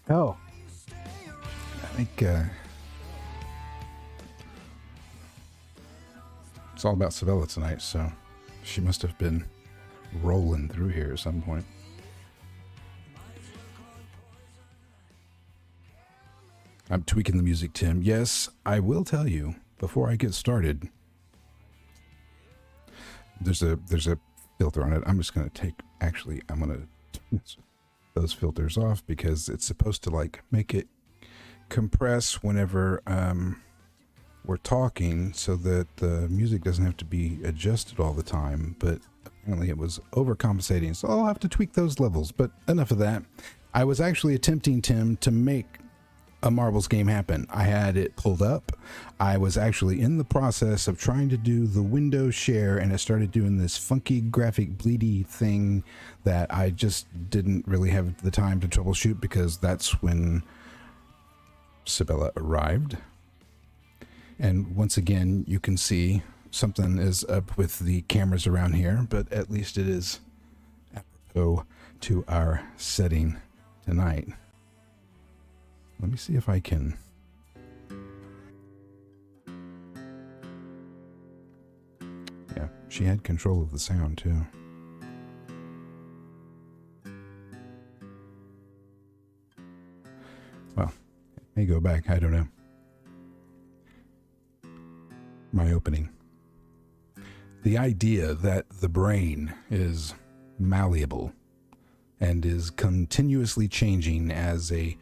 Oh, I think it's all about Sabella tonight, so she must have been rolling through here at some point. I'm tweaking the music, Tim. Yes, I will tell you before I get started. There's a filter on it. I'm just gonna I'm gonna turn those filters off because it's supposed to like make it compress whenever we're talking so that the music doesn't have to be adjusted all the time, but apparently it was overcompensating, so I'll have to tweak those levels. But enough of that. I was actually attempting, Tim, to make a marbles game happen. I had it pulled up. I was actually in the process of trying to do the window share, and it started doing this funky graphic bleedy thing that I just didn't really have the time to troubleshoot because that's when Sabella arrived. And once again, you can see something is up with the cameras around here, but at least it is apropos to our setting tonight. Let me see if I can. Yeah, she had control of the sound too. Well, it may go back, I don't know. My opening. The idea that the brain is malleable and is continuously changing as a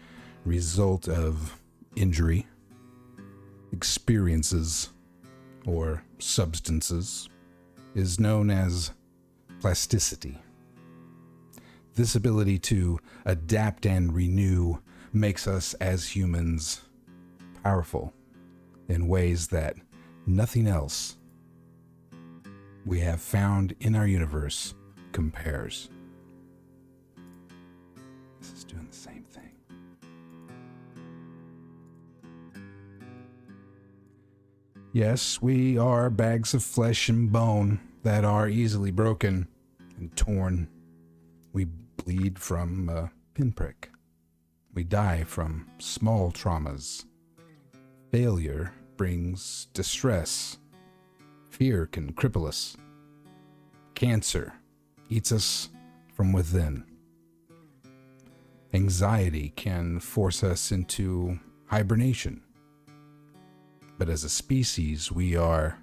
result of injury, experiences, or substances is known as plasticity. This ability to adapt and renew makes us as humans powerful in ways that nothing else we have found in our universe compares. This is doing the same thing. Yes, we are bags of flesh and bone that are easily broken and torn. We bleed from a pinprick. We die from small traumas. Failure brings distress. Fear can cripple us. Cancer eats us from within. Anxiety can force us into hibernation. But as a species, we are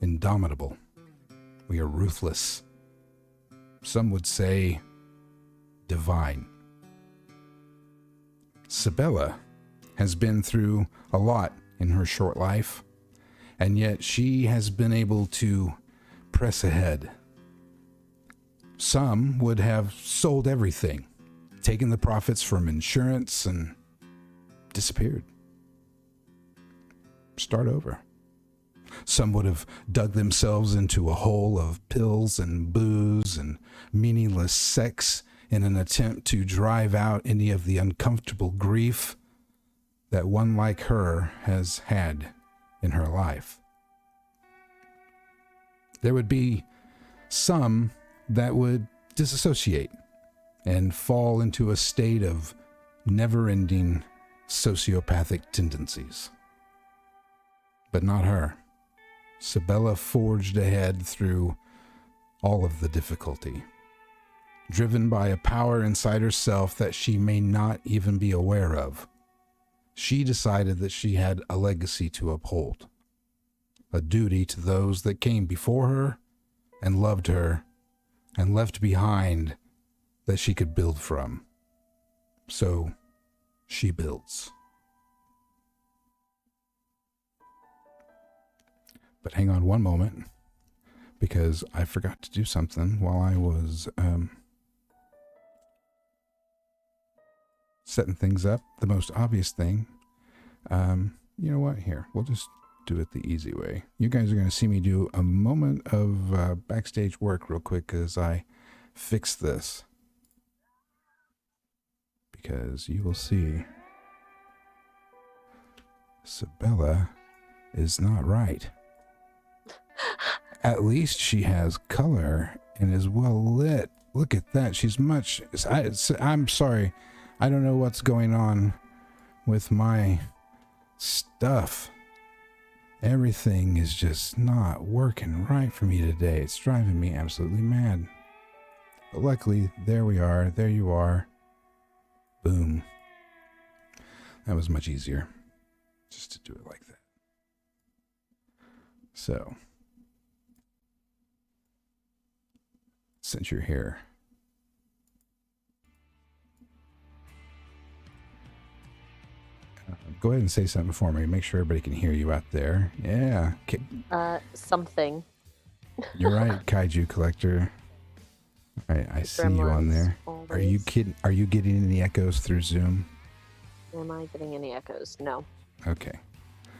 indomitable. We are ruthless. Some would say divine. Sabella has been through a lot in her short life, and yet she has been able to press ahead. Some would have sold everything, taken the profits from insurance, and disappeared. Start over. Some would have dug themselves into a hole of pills and booze and meaningless sex in an attempt to drive out any of the uncomfortable grief that one like her has had in her life. There would be some that would disassociate and fall into a state of never-ending sociopathic tendencies. But not her. Sabella forged ahead through all of the difficulty, driven by a power inside herself that she may not even be aware of. She decided that she had a legacy to uphold, a duty to those that came before her and loved her and left behind that she could build from. So she builds. But hang on one moment, because I forgot to do something while I was setting things up. The most obvious thing, you know what? Here, we'll just do it the easy way. You guys are going to see me do a moment of backstage work real quick as I fix this. Because you will see Sabella is not right. At least she has color and is well lit. Look at that. She's much... I'm sorry. I don't know what's going on with my stuff. Everything is just not working right for me today. It's driving me absolutely mad. But luckily, there we are. There you are. Boom. That was much easier. Just to do it like that. So... since you're here. Go ahead and say something for me. Make sure everybody can hear you out there. Yeah. Something. You're right, Kaiju Collector. I see you on there. Always. Are you kidding? Are you getting any echoes through Zoom? Am I getting any echoes? No. Okay.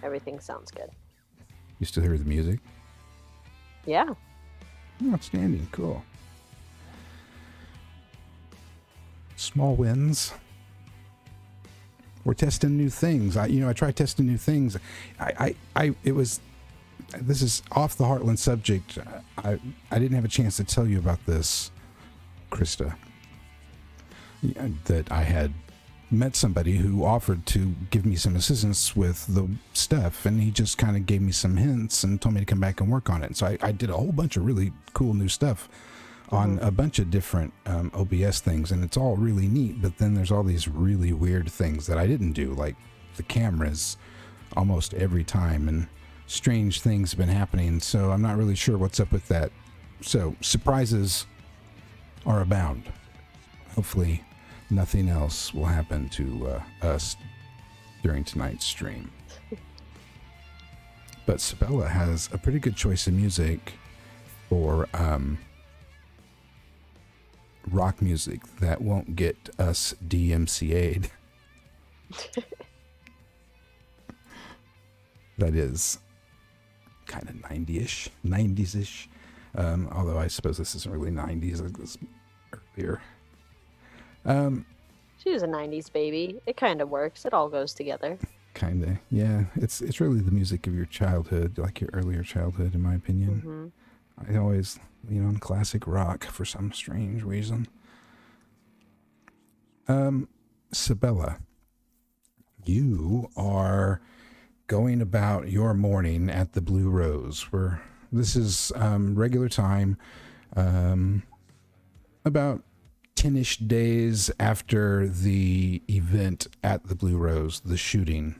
Everything sounds good. You still hear the music? Yeah. Outstanding. Cool. Small wins. We're testing new things. I try testing new things. This is off the Heartland subject. I didn't have a chance to tell you about this, Krista. That I had met somebody who offered to give me some assistance with the stuff, and he just kind of gave me some hints and told me to come back and work on it. So I did a whole bunch of really cool new stuff on a bunch of different OBS things, and it's all really neat. But then there's all these really weird things that I didn't do, like the cameras almost every time, and strange things have been happening. So I'm not really sure what's up with that. So surprises are abound. Hopefully nothing else will happen to us during tonight's stream. But Sabella has a pretty good choice of music for rock music that won't get us DMCA'd. That is kind of 90s-ish. Although I suppose this isn't really 90s, like this earlier. She was a 90s baby. It kind of works. It all goes together. Kind of, yeah. It's really the music of your childhood, like your earlier childhood, in my opinion. I always lean on classic rock for some strange reason. Sabella, you are going about your morning at the Blue Rose. This is regular time, about 10-ish days after the event at the Blue Rose, the shooting.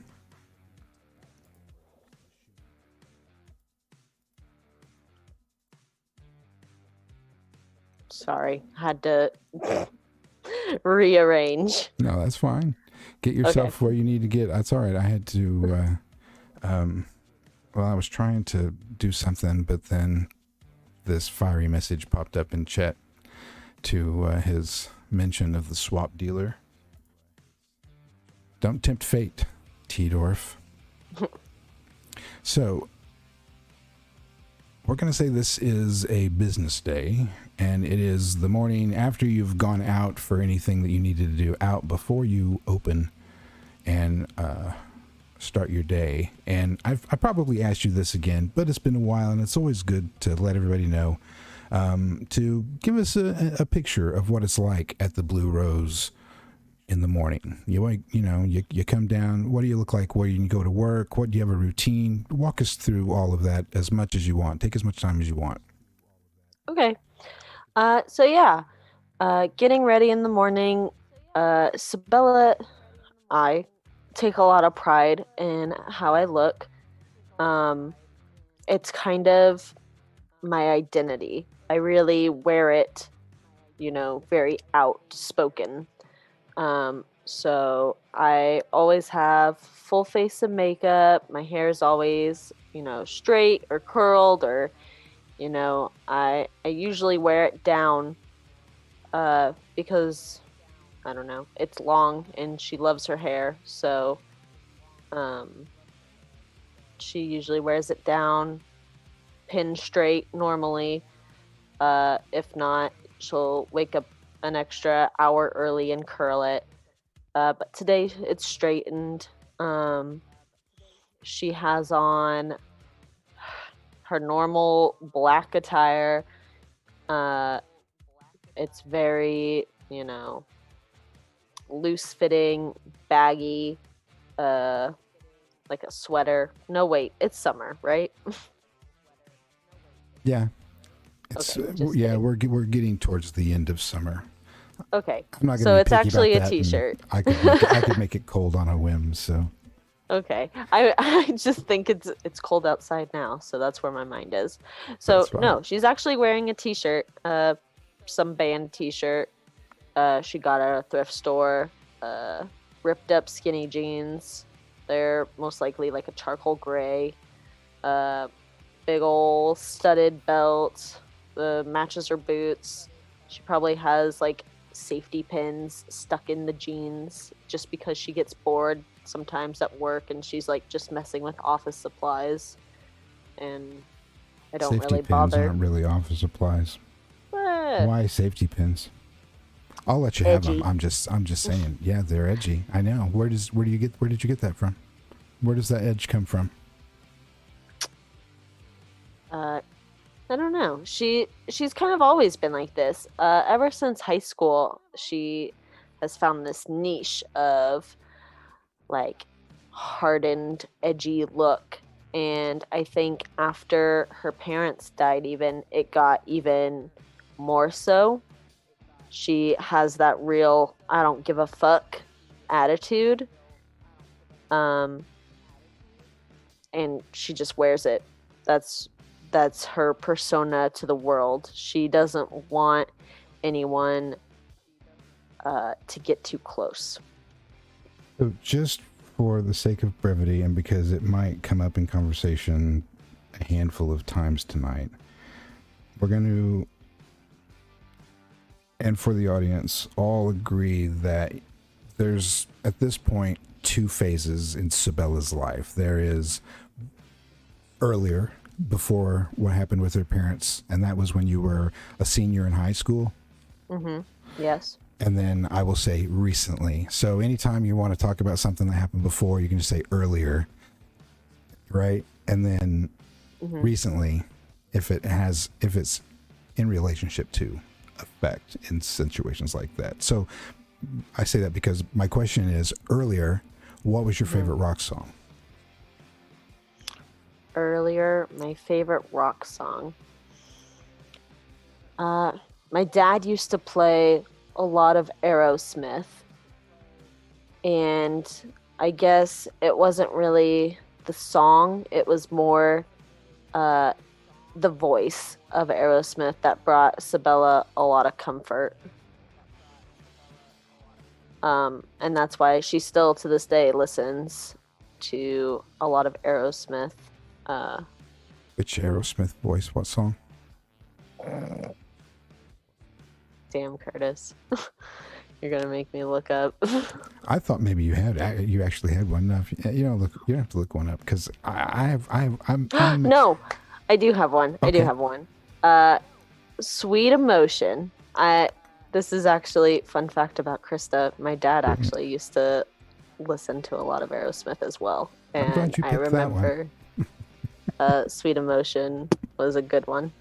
Sorry, had to rearrange. No, that's fine. Get yourself where you need to get. That's all right. I had to, I was trying to do something, but then this fiery message popped up in chat to his mention of the swap dealer. Don't tempt fate, T-Dorf. So, we're going to say this is a business day, and it is the morning after you've gone out for anything that you needed to do out before you open and start your day. And I probably asked you this again, but it's been a while, and it's always good to let everybody know, to give us a picture of what it's like at the Blue Rose in the morning. You come down. What do you look like? Where you go to work? What do you have a routine? Walk us through all of that as much as you want. Take as much time as you want. Okay. Getting ready in the morning. Sabella, I take a lot of pride in how I look. It's kind of my identity. I really wear it, very outspoken. So I always have full face of makeup. My hair is always, straight or curled, or, I usually wear it down, because I don't know, it's long and she loves her hair. So, she usually wears it down, pin straight normally. If not, she'll wake up an extra hour early and curl it. But today it's straightened. She has on her normal black attire. It's very, loose fitting, baggy, like a sweater. No, wait, it's summer, right? Yeah. It's Okay, we're getting towards the end of summer. Okay. I'm not going to So be it's picky actually about a that, and t-shirt. I could make it cold on a whim. So Okay. I just think it's cold outside now, so that's where my mind is. So that's fine. no, she's actually wearing a t-shirt, some band t-shirt. She got at a thrift store, ripped up skinny jeans. They're most likely like a charcoal gray, big ol' studded belt, matches her boots. She probably has like safety pins stuck in the jeans just because she gets bored sometimes at work and she's like just messing with office supplies, and I don't Safety really pins bother. aren't really office supplies. Why safety pins? I'll let you have Edgy. them. I'm just saying. Yeah, they're edgy. I know. Where did you get that from? Where does that edge come from? I don't know. She's kind of always been like this. Ever since high school, she has found this niche of like hardened, edgy look. And I think after her parents died, it got even more so. She has that real I don't give a fuck attitude. And she just wears it. That's her persona to the world. She doesn't want anyone to get too close. So just for the sake of brevity, and because it might come up in conversation a handful of times tonight, we're going to, and for the audience, all agree that there's, at this point, two phases in Sabella's life. There is earlier, before what happened with her parents, and that was when you were a senior in high school. Mm-hmm. Yes. And then I will say recently. So anytime you want to talk about something that happened before, you can just say earlier, right? And then recently, if it's in relationship to affect in situations like that. So I say that because my question is, earlier, what was your favorite rock song? Earlier, my favorite rock song. My dad used to play a lot of Aerosmith, and I guess it wasn't really the song, it was more the voice of Aerosmith that brought Sabella a lot of comfort. And that's why she still to this day listens to a lot of Aerosmith. Which Aerosmith voice? What song? Damn, Curtis. You're gonna make me look up. I thought maybe you actually had one. No, you don't have to look one up because I'm No, I do have one. Okay. I do have one. Sweet Emotion. This is actually fun fact about Krista. My dad actually used to listen to a lot of Aerosmith as well, I'm and glad you I picked that one. remember Sweet Emotion was a good one.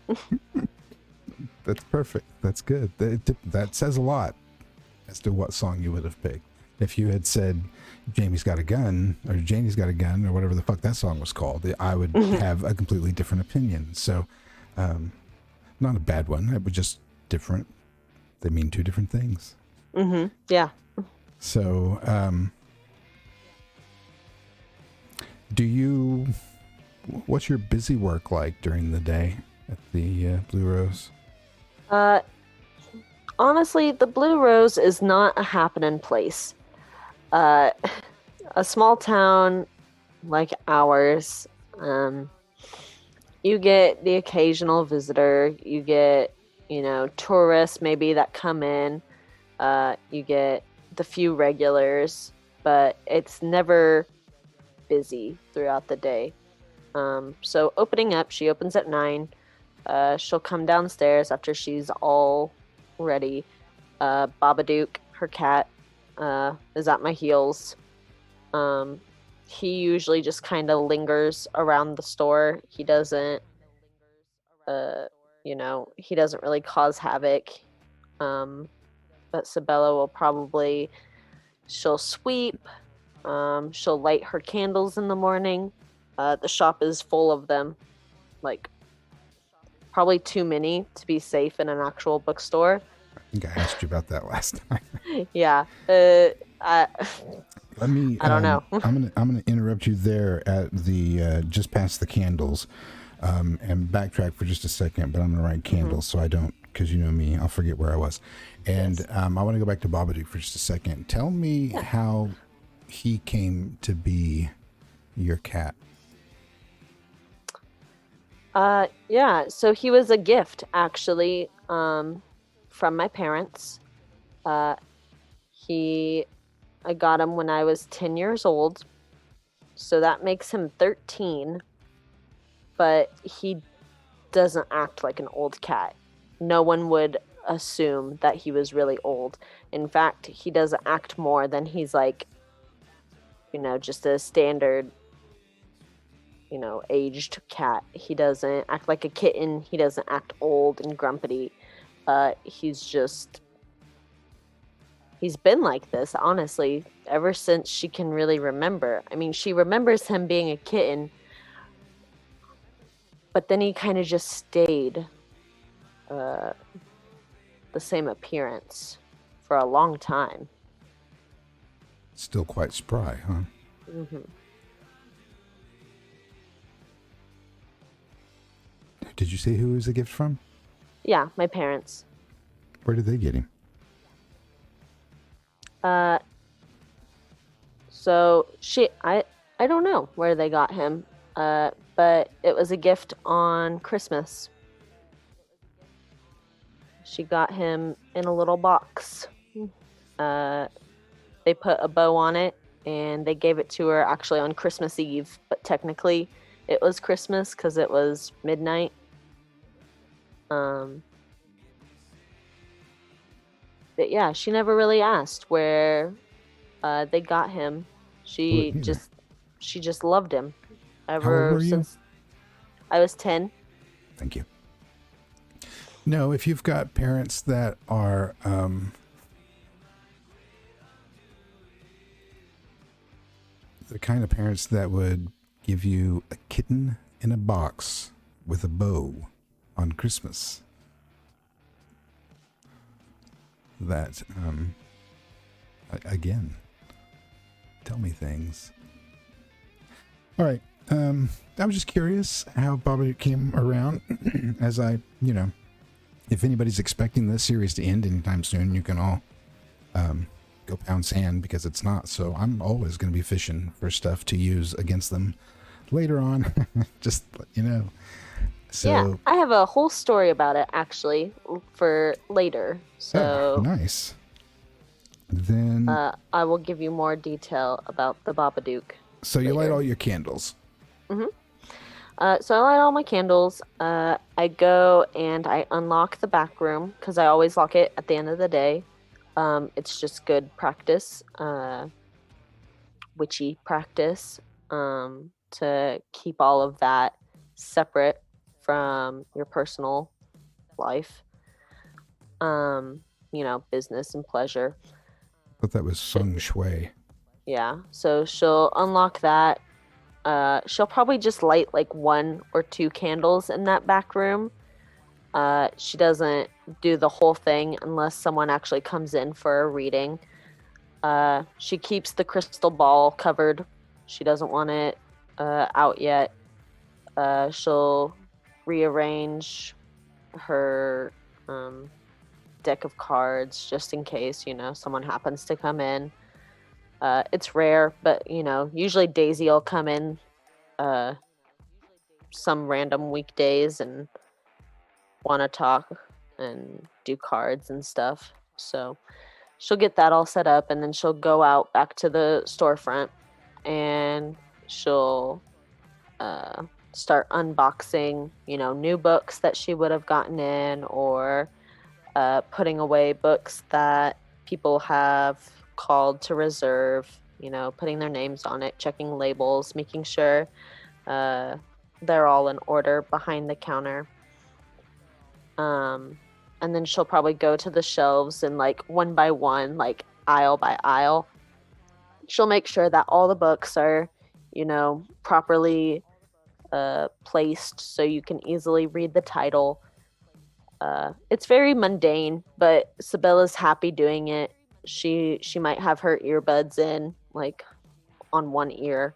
That's perfect. That's good. That says a lot as to what song you would have picked. If you had said Jamie's Got a Gun or Janie's Got a Gun or whatever the fuck that song was called, I would have a completely different opinion. So, not a bad one. It was just different. They mean two different things. Mm-hmm. Yeah. So, what's your busy work like during the day at the Blue Rose? Honestly, the Blue Rose is not a happening place. A small town like ours, you get the occasional visitor, you get, tourists maybe that come in, you get the few regulars, but it's never busy throughout the day. So opening up, she opens at 9. She'll come downstairs after she's all ready. Babadook, her cat, is at my heels. He usually just kind of lingers around the store. He doesn't, he doesn't really cause havoc. But Sabella will she'll sweep. She'll light her candles in the morning. The shop is full of them, like probably too many to be safe in an actual bookstore. I think I asked you about that last time. Yeah. Let me. I don't know. I'm gonna interrupt you there at the just past the candles, and backtrack for just a second. But I'm gonna write candles so I don't, because you know me, I'll forget where I was. And yes. I want to go back to Babadook for just a second. Tell me how he came to be your cat. Yeah. So he was a gift actually, from my parents. I got him when I was 10 years old, so that makes him 13, but he doesn't act like an old cat. No one would assume that he was really old. In fact, he doesn't act more than he's like, just a standard, aged cat. He doesn't act like a kitten. He doesn't act old and grumpy. He's been like this, honestly, ever since she can really remember. I mean, she remembers him being a kitten, but then he kind of just stayed the same appearance for a long time. Still quite spry, huh? Mm-hmm. Did you say who was a gift from? Yeah, my parents. Where did they get him? So I don't know where they got him, but it was a gift on Christmas. She got him in a little box. They put a bow on it, and they gave it to her actually on Christmas Eve, but technically it was Christmas because it was midnight. But yeah, she never really asked where they got him. She just loved him ever since I was 10. Thank you. No, if you've got parents that are the kind of parents that would give you a kitten in a box with a bow on Christmas, that again, tell me things. All right. I was just curious how Bobby came around. As if anybody's expecting this series to end anytime soon, you can all go pound sand, because it's not. So I'm always going to be fishing for stuff to use against them later on. Just let you know. So, yeah, I have a whole story about it actually for later. So nice. Then I will give you more detail about the Babadook. So you light all your candles. Mm-hmm. So I light all my candles. I go and I unlock the back room because I always lock it at the end of the day. It's just good practice, witchy practice, to keep all of that separate from your personal life. Business and pleasure. But that was feng shui. Yeah. So she'll unlock that. She'll probably just light like 1 or 2 candles in that back room. She doesn't do the whole thing unless someone actually comes in for a reading. She keeps the crystal ball covered. She doesn't want it out yet. She'll rearrange her deck of cards just in case, someone happens to come in. It's rare, but, usually Daisy will come in some random weekdays and want to talk and do cards and stuff. So she'll get that all set up, and then she'll go out back to the storefront and she'll start unboxing, new books that she would have gotten in, or putting away books that people have called to reserve, putting their names on it, checking labels, making sure they're all in order behind the counter. And then she'll probably go to the shelves and like one by one, like aisle by aisle. She'll make sure that all the books are, properly placed so you can easily read the title. It's very mundane, but Sabella's happy doing it. She might have her earbuds in, like on one ear,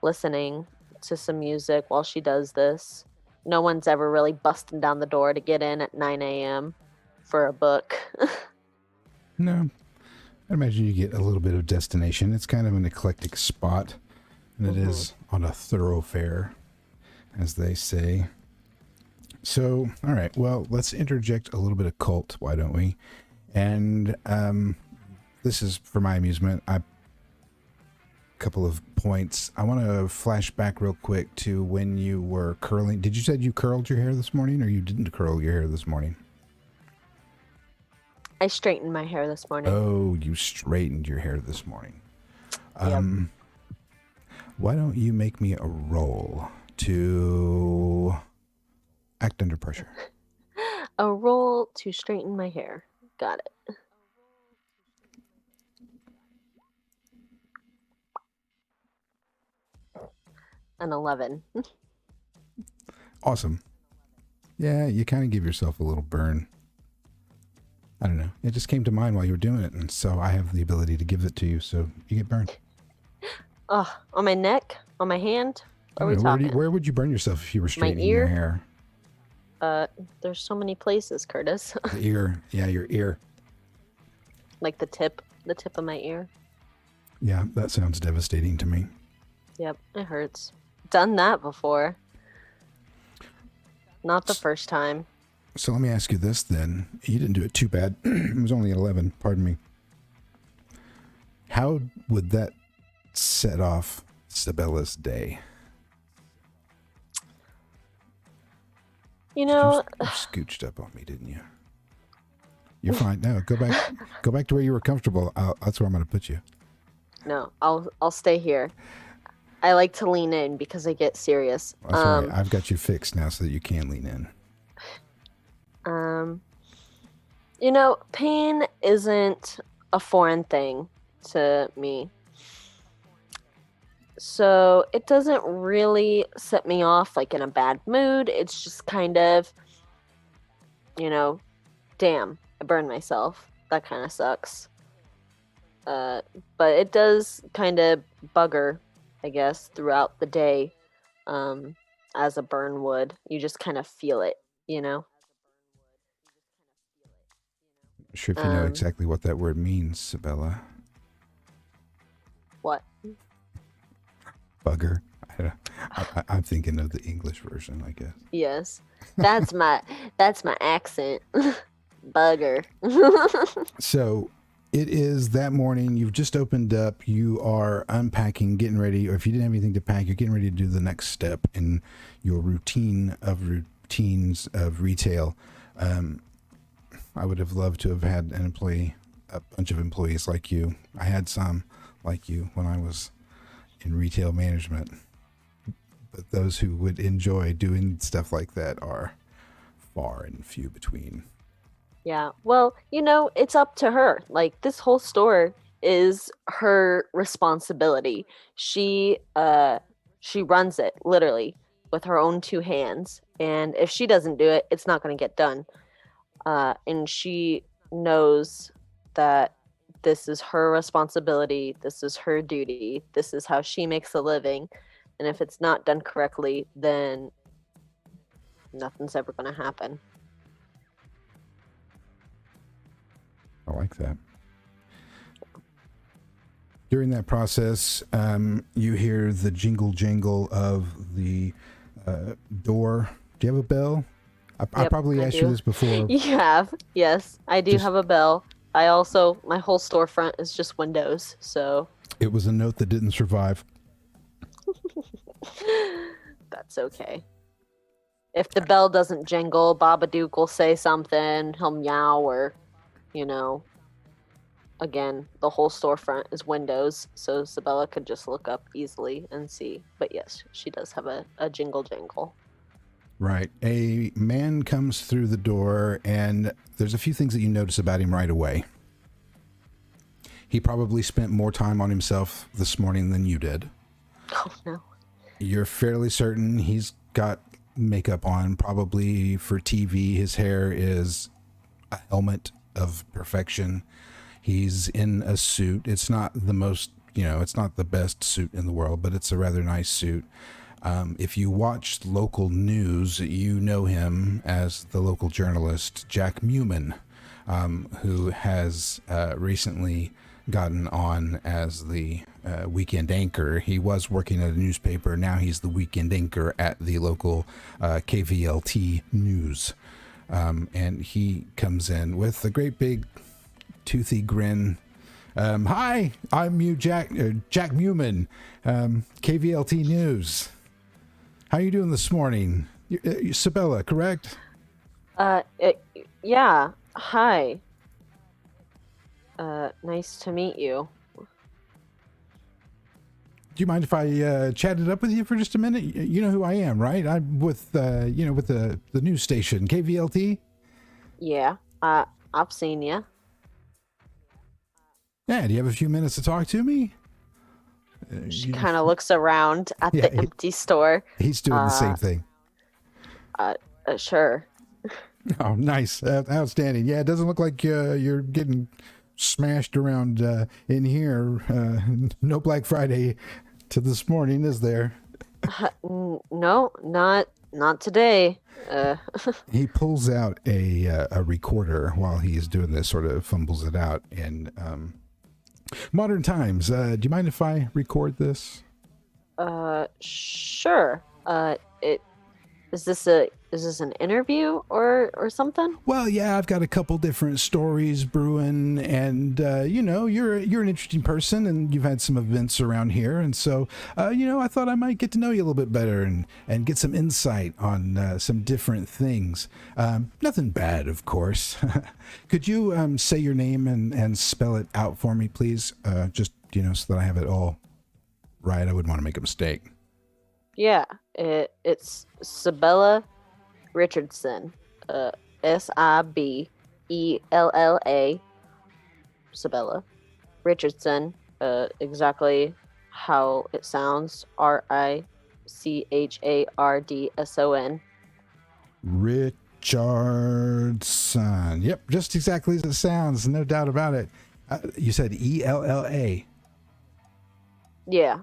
listening to some music while she does this. No one's ever really busting down the door to get in at 9 a.m. for a book. No, I imagine you get a little bit of destination. It's kind of an eclectic spot, and it is on a thoroughfare, as they say. So, all right, well, let's interject a little bit of KULT, why don't we? And this is for my amusement. A couple of points. I want to flash back real quick to when you were curling. Did you say you curled your hair this morning, or you didn't curl your hair this morning? I straightened my hair this morning. Oh, you straightened your hair this morning. Yep. Why don't you make me a roll to act under pressure? A roll to straighten my hair. Got it. An 11. Awesome. Yeah, you kind of give yourself a little burn. I don't know. It just came to mind while you were doing it, and so I have the ability to give it to you, so you get burned. Oh, on my neck? On my hand? What are we talking? Where would you burn yourself if you were straightening your hair? There's so many places, Curtis. The ear. Yeah, your ear. Like the tip of my ear. Yeah, that sounds devastating to me. Yep, it hurts. Done that before. Not the first time. So let me ask you this then. You didn't do it too bad. It was only 11, pardon me. How would that set off Sabella's day? You scooched up on me, didn't you? You're fine. No, go back to where you were comfortable. That's where I'm going to put you. No, I'll stay here. I like to lean in because I get serious. That's right. I've got you fixed now so that you can lean in. Pain isn't a foreign thing to me. So it doesn't really set me off like in a bad mood. It's just kind of, damn, I burned myself. That kind of sucks. But it does kind of bugger, I guess, throughout the day, as a burn would. You just kind of feel it, Sure, if you know exactly what that word means, Sabella. What? Bugger. I'm thinking of the English version, I guess. Yes, that's my accent. Bugger. So, It is that morning. You've just opened up. You are unpacking, getting ready, or if you didn't have anything to pack, you're getting ready to do the next step in your routines of retail. I would have loved to have had a bunch of employees like you. I had some like you when I was in retail management. But those who would enjoy doing stuff like that are far and few between. Yeah. Well, it's up to her. Like this whole store is her responsibility. She runs it literally with her own two hands. And if she doesn't do it, it's not going to get done. And she knows that this is her responsibility. This is her duty. This is how she makes a living. And if it's not done correctly, then nothing's ever going to happen. I like that. During that process, you hear the jingle jangle of the door. Do you have a bell? I probably asked you this before. You have. Yes, I do have a bell. My whole storefront is just windows, so. It was a note that didn't survive. That's okay. If the bell doesn't jingle, Babadook will say something, he'll meow, or, again, the whole storefront is windows, so Sabella could just look up easily and see. But yes, she does have a jingle jangle. Right. A man comes through the door, and there's a few things that you notice about him right away. He probably spent more time on himself this morning than you did. Oh, no. You're fairly certain he's got makeup on, probably for TV. His hair is a helmet of perfection. He's in a suit. It's not the most, it's not the best suit in the world, but it's a rather nice suit. If you watch local news, you know him as the local journalist, Jack Mewman, who has recently gotten on as the weekend anchor. He was working at a newspaper. Now he's the weekend anchor at the local KVLT news. And he comes in with a great big toothy grin. Hi, I'm Jack Mewman, KVLT News. How you doing this morning? Sabella, correct? Yeah. Hi. Nice to meet you. Do you mind if I chatted up with you for just a minute? You know who I am, right? I'm with with the news station, KVLT. Yeah, I've seen you. Yeah, do you have a few minutes to talk to me? She kind of looks around at the empty store. He's doing the same thing. Sure. Oh, nice. Outstanding. Yeah, it doesn't look like you're getting smashed around in here. No Black Friday to this morning, is there? No, not today. He pulls out a recorder while he's doing this, sort of fumbles it out. And modern times, do you mind if I record this? Sure. Is this an interview or something? Well, yeah, I've got a couple different stories brewing, and you're an interesting person, and you've had some events around here, and so I thought I might get to know you a little bit better and get some insight on some different things. Nothing bad, of course. Could you say your name and spell it out for me, please? Just so that I have it all right. I wouldn't want to make a mistake. Yeah, it's Sabella Richardson, Sibella, Sabella Richardson, exactly how it sounds, Richardson. Richardson. Yep, just exactly as it sounds, no doubt about it. You said ELLA. Yeah.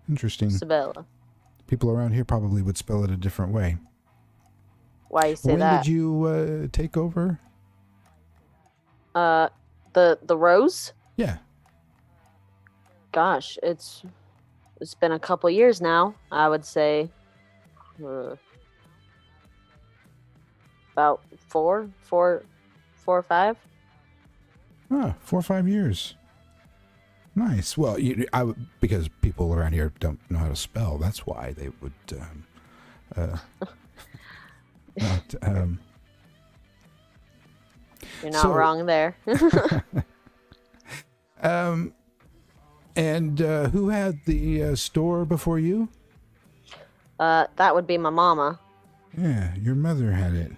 Interesting. Sabella. People around here probably would spell it a different way. Why you say when that? When did you take over? The Rose? Yeah. Gosh, it's been a couple years now. I would say about four or five. Oh, 4 or 5 years. Nice. Well, because people around here don't know how to spell. That's why they would not. You're not wrong there. And who had the store before you? That would be my mama. Yeah, your mother had it,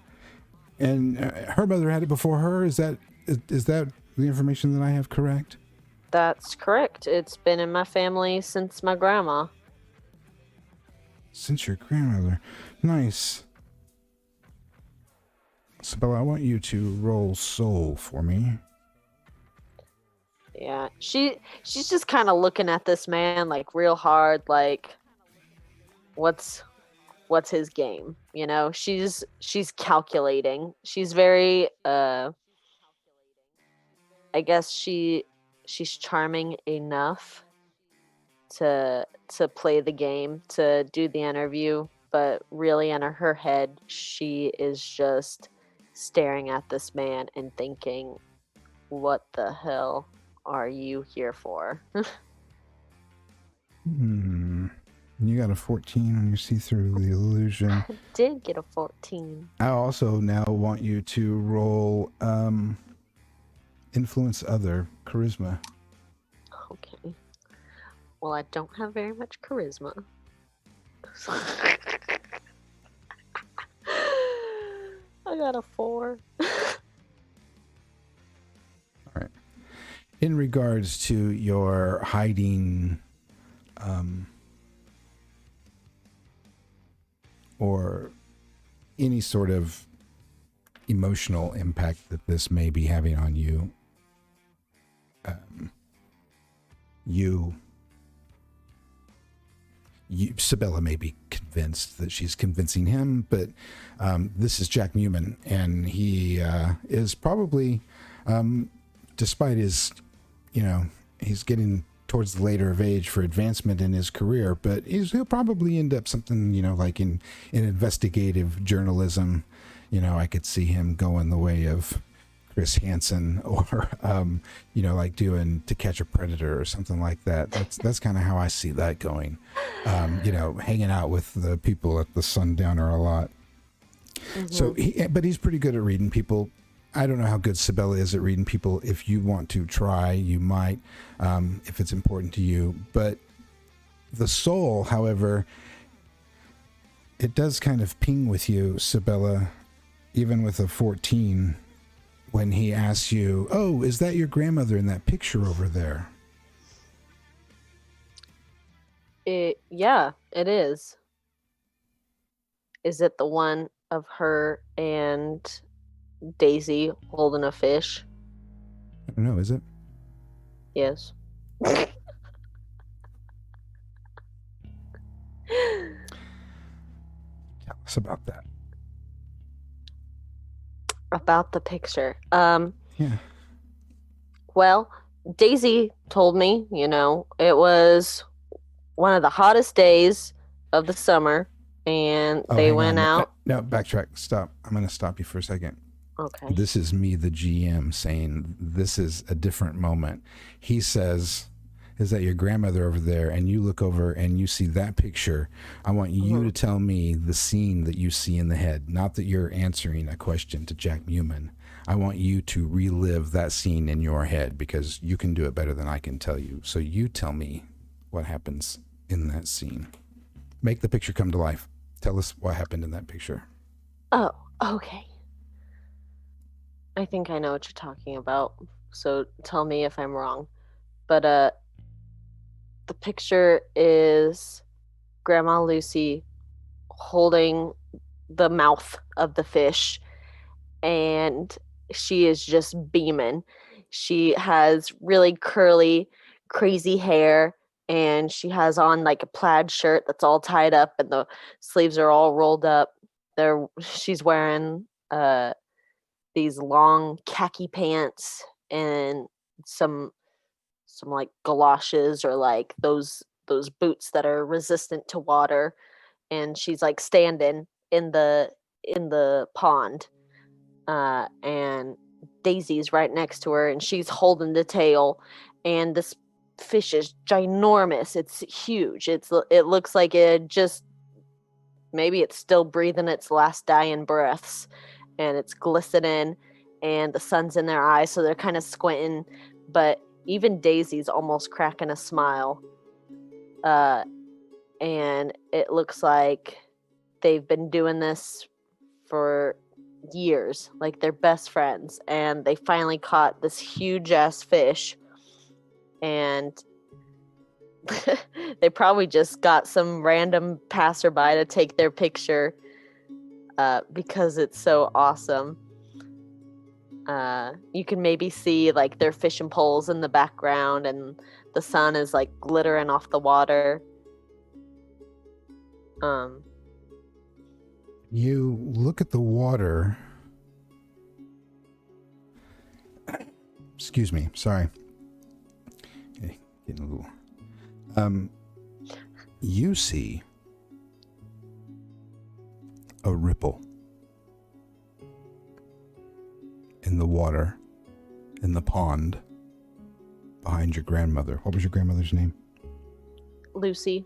and her mother had it before her. Is that the information that I have correct? That's correct. It's been in my family since my grandma. Since your grandmother. Nice. Sabella, I want you to roll soul for me. Yeah, she's just kind of looking at this man like real hard, like what's his game? You know, she's calculating. She's very I guess she's charming enough to play the game, to do the interview, but really in her head she is just staring at this man and thinking, what the hell are you here for? You got a 14 on your see-through the illusion. I did get a 14. I also now want you to roll influence other charisma. Okay. Well, I don't have very much charisma. I got a 4. All right. In regards to your hiding or any sort of emotional impact that this may be having on you, Sabella may be convinced that she's convincing him, but this is Jack Newman, and he is probably, despite his, he's getting towards the later of age for advancement in his career, but he'll probably end up something, like in investigative journalism. I could see him going the way of Chris Hansen, or like doing To Catch a Predator or something like that. That's kind of how I see that going. Hanging out with the people at the Sundowner a lot. Mm-hmm. So, but he's pretty good at reading people. I don't know how good Sabella is at reading people. If you want to try, you might, if it's important to you. But the soul, however, it does kind of ping with you, Sabella, even with a 14. When he asks you, oh, is that your grandmother in that picture over there? Yeah, it is. Is it the one of her and Daisy holding a fish? I don't know, is it? Yes. Tell us about that. About the picture. Yeah. Well, Daisy told me, it was one of the hottest days of the summer, and they went out. No, backtrack. Stop. I'm going to stop you for a second. Okay. This is me, the GM, saying this is a different moment. He says, is that your grandmother over there? And you look over and you see that picture. I want you to tell me the scene that you see in the head, not that you're answering a question to Jack Newman. I want you to relive that scene in your head, because you can do it better than I can tell you. So you tell me what happens in that scene. Make the picture come to life. Tell us what happened in that picture. Oh, okay. I think I know what you're talking about, so tell me if I'm wrong. But the picture is Grandma Lucy holding the mouth of the fish, and she is just beaming. She has really curly, crazy hair, and she has on like a plaid shirt that's all tied up and the sleeves are all rolled up. She's wearing these long khaki pants and some like galoshes, or like those boots that are resistant to water, and she's like standing in the pond, and Daisy's right next to her, and she's holding the tail, and this fish is ginormous. It's huge. It looks like it just maybe it's still breathing its last dying breaths, and it's glistening, and the sun's in their eyes, so they're kind of squinting. But even Daisy's almost cracking a smile. And it looks like they've been doing this for years, like they're best friends, and they finally caught this huge ass fish, and they probably just got some random passerby to take their picture because it's so awesome. You can maybe see like their fishing poles in the background, and the sun is like glittering off the water. You look at the water. Excuse me, sorry. Getting a little. You see a ripple in the water, in the pond, behind your grandmother. What was your grandmother's name? Lucy.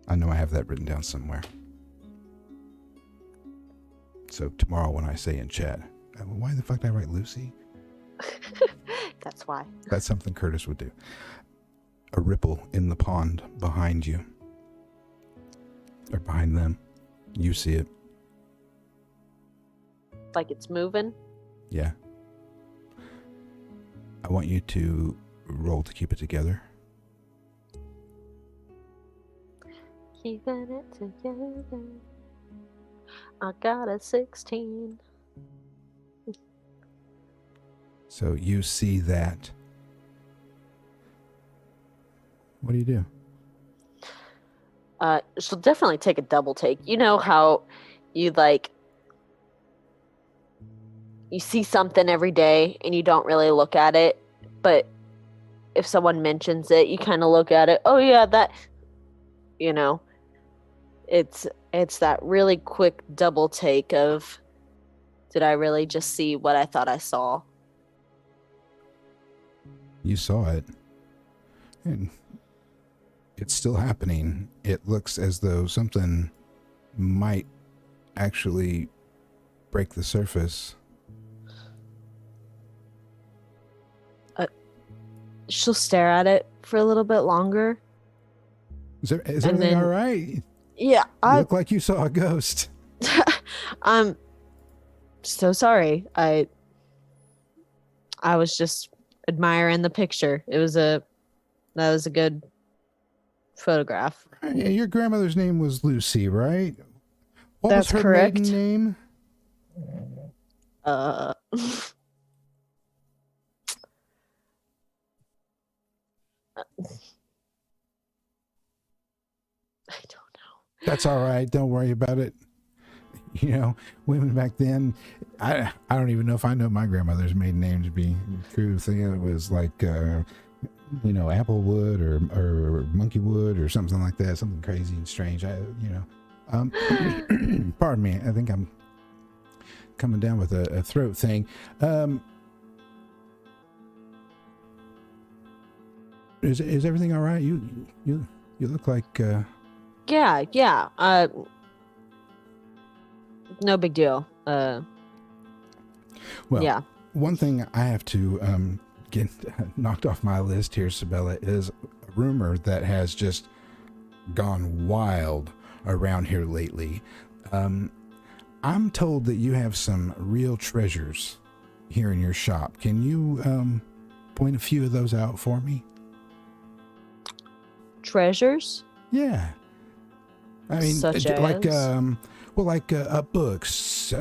I know I have that written down somewhere. So tomorrow when I say in chat, why the fuck did I write Lucy? That's why. That's something Curtis would do. A ripple in the pond behind you. Or behind them. You see it. Like it's moving? Yeah. I want you to roll to keep it together. Keeping it together. I got a 16. So you see that. What do you do? She'll definitely take a double take. You know how you you see something every day and you don't really look at it, but if someone mentions it, you kind of look at it. Oh yeah, that, you know, it's that really quick double take of, did I really just see what I thought I saw? You saw it. And it's still happening. It looks as though something might actually break the surface. She'll stare at it for a little bit longer. Is everything all right? Yeah, You look like you saw a ghost. I'm so sorry. I was just admiring the picture. That was a good photograph. Your grandmother's name was Lucy, right? What That's was her correct. maiden name? I don't know. That's all right. Don't worry about it. You know, women back then, I don't even know if I know my grandmother's maiden name to be true. Thinking it was like, Applewood or Monkeywood or something like that. Something crazy and strange. Pardon me. I think I'm coming down with a throat thing. Is everything all right? You look like. Yeah. No big deal. Well, yeah. One thing I have to get knocked off my list here, Sabella, is a rumor that has just gone wild around here lately. I'm told that you have some real treasures here in your shop. Can you point a few of those out for me? Treasures? Yeah. I mean, such like as? books.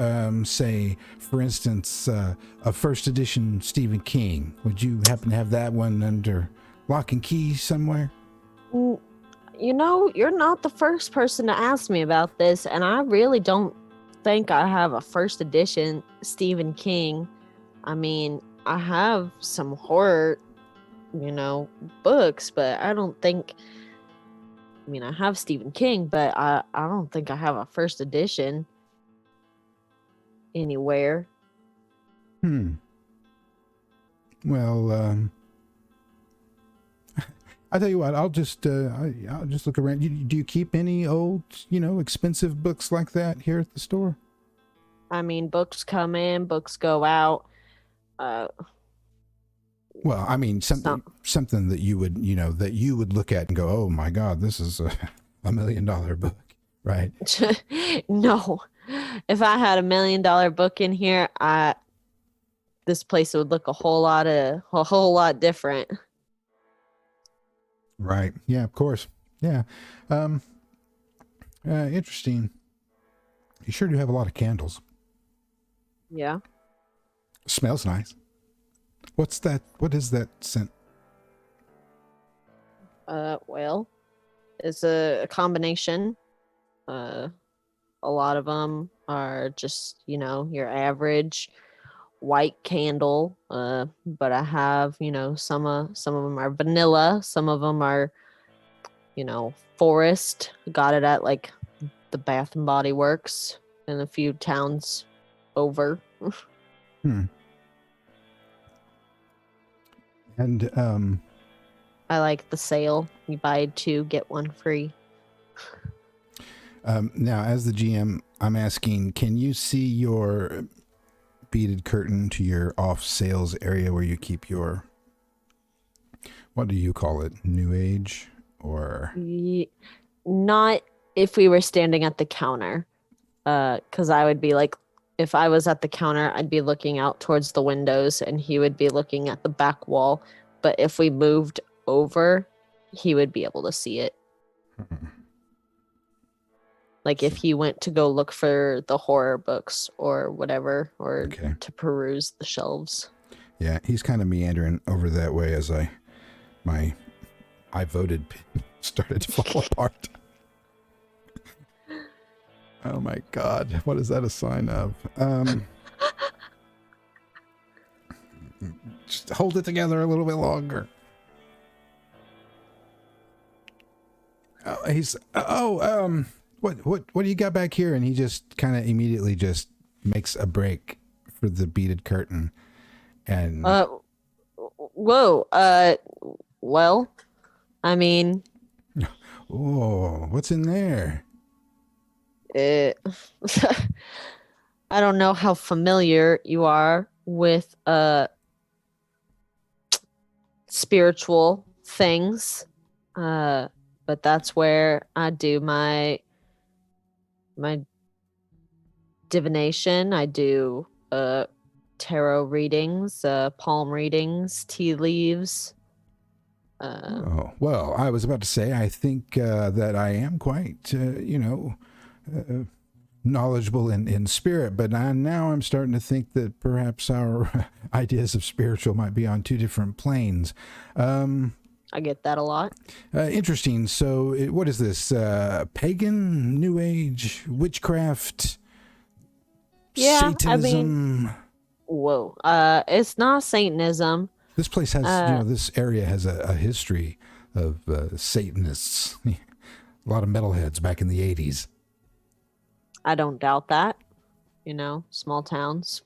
Say, for instance, a first edition Stephen King. Would you happen to have that one under lock and key somewhere? You know, you're not the first person to ask me about this, and I really don't think I have a first edition Stephen King. I mean, I have some horror, books, but I don't think. I mean, I have Stephen King, but I don't think I have a first edition anywhere. Hmm. Well, I tell you what, I'll just look around. Do you keep any old, expensive books like that here at the store? I mean, books come in, books go out. Uh, Well, I mean, some something that you would, that you would look at and go, "Oh my God, this is a $1 million book," right? no. If I had $1 million book in here, this place would look a whole lot different. Right. Yeah. Of course. Yeah. Um. Interesting. You sure do have a lot of candles. Yeah. Smells nice. What's that? What is that scent? Well, it's a combination. Uh, a lot of them are just, your average white candle. But I have, some of them are vanilla, some of them are, forest. Got it at like the Bath and Body Works in a few towns over. Hmm. And I like the sale. You buy 2, get 1 free. now, as the GM, I'm asking, can you see your beaded curtain to your off sales area where you keep your, what do you call it? New Age or? Not if we were standing at the counter. Because I would be like, if I was at the counter, I'd be looking out towards the windows and he would be looking at the back wall. But if we moved over, he would be able to see it. Like if he went to go look for the horror books or whatever, or to peruse the shelves. Yeah, he's kind of meandering over that way as I voted started to fall apart. Oh my God, what is that a sign of? Just hold it together a little bit longer. What do you got back here? And he just kind of immediately just makes a break for the beaded curtain. And whoa, well, I mean, oh, what's in there? I don't know how familiar you are with spiritual things, but that's where I do my divination. I do tarot readings, palm readings, tea leaves. Oh, well, I was about to say, I think that I am quite, knowledgeable in spirit, but now I'm starting to think that perhaps our ideas of spiritual might be on 2 different planes. I get that a lot. Interesting. So what is this? Pagan, New Age, witchcraft, Satanism? Whoa. It's not Satanism. This place has, this area has a history of Satanists. A lot of metalheads back in the 80s. I don't doubt that. Small towns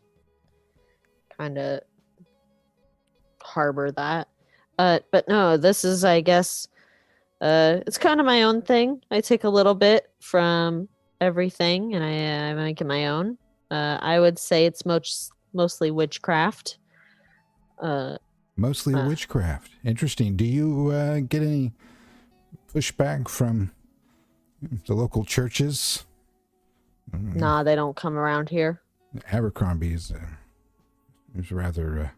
kind of harbor that. But no, this is, I guess, it's kind of my own thing. I take a little bit from everything and I make it my own. I would say it's mostly witchcraft. Mostly witchcraft. Interesting. Do you get any pushback from the local churches? Nah, they don't come around here. Abercrombie's is rather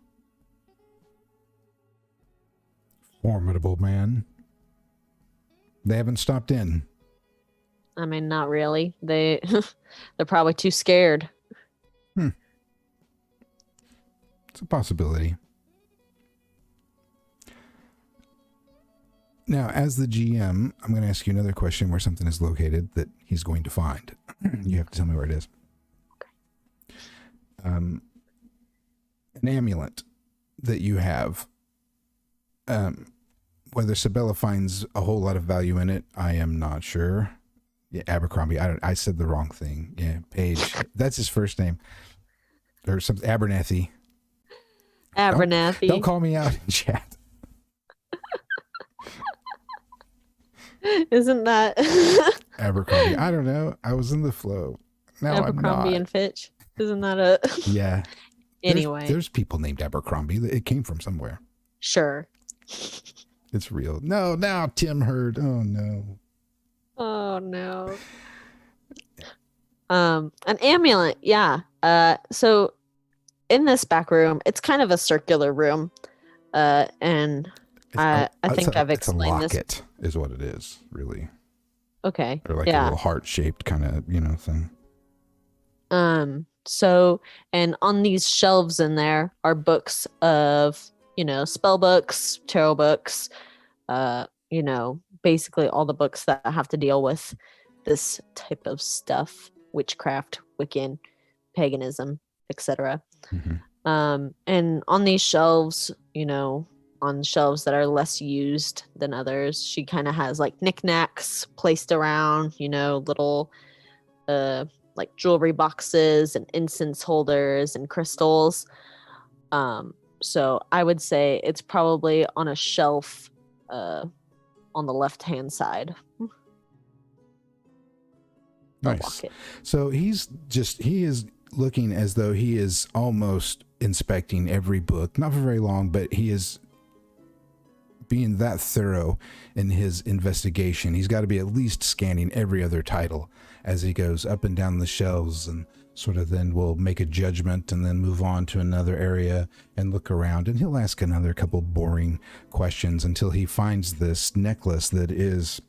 formidable man. They haven't stopped in. I mean, not really. They're probably too scared. It's a possibility. Now, as the GM, I'm going to ask you another question where something is located that he's going to find. You have to tell me where it is. Okay. An amulet that you have, whether Sabella finds a whole lot of value in it, I am not sure. Yeah, Abercrombie. I said the wrong thing. Yeah, Page. That's his first name. Or something. Abernathy. Abernathy. call me out in chat. Isn't that Abercrombie. I don't know. I was in the flow. Now Abercrombie I'm not. and Fitch? Isn't that a Yeah. anyway? There's people named Abercrombie. It came from somewhere. Sure. It's real. No, now Tim heard. Oh no. Oh no. An amulet, yeah. So in this back room, it's kind of a circular room. And I think I've it's a explained this. locket is what it is, really. Okay. Or like a little heart-shaped kind of, thing. So, and on these shelves in there are books of, spell books, tarot books, basically all the books that have to deal with this type of stuff, witchcraft, Wiccan, paganism, etc. Mm-hmm. And on these shelves, on shelves that are less used than others, she kind of has like knickknacks placed around, little like jewelry boxes and incense holders and crystals. So I would say it's probably on a shelf on the left-hand side. Nice. So he is looking as though he is almost inspecting every book, not for very long, but he is being that thorough in his investigation. He's got to be at least scanning every other title as he goes up and down the shelves, and sort of then will make a judgment and then move on to another area and look around, and he'll ask another couple boring questions until he finds this necklace that is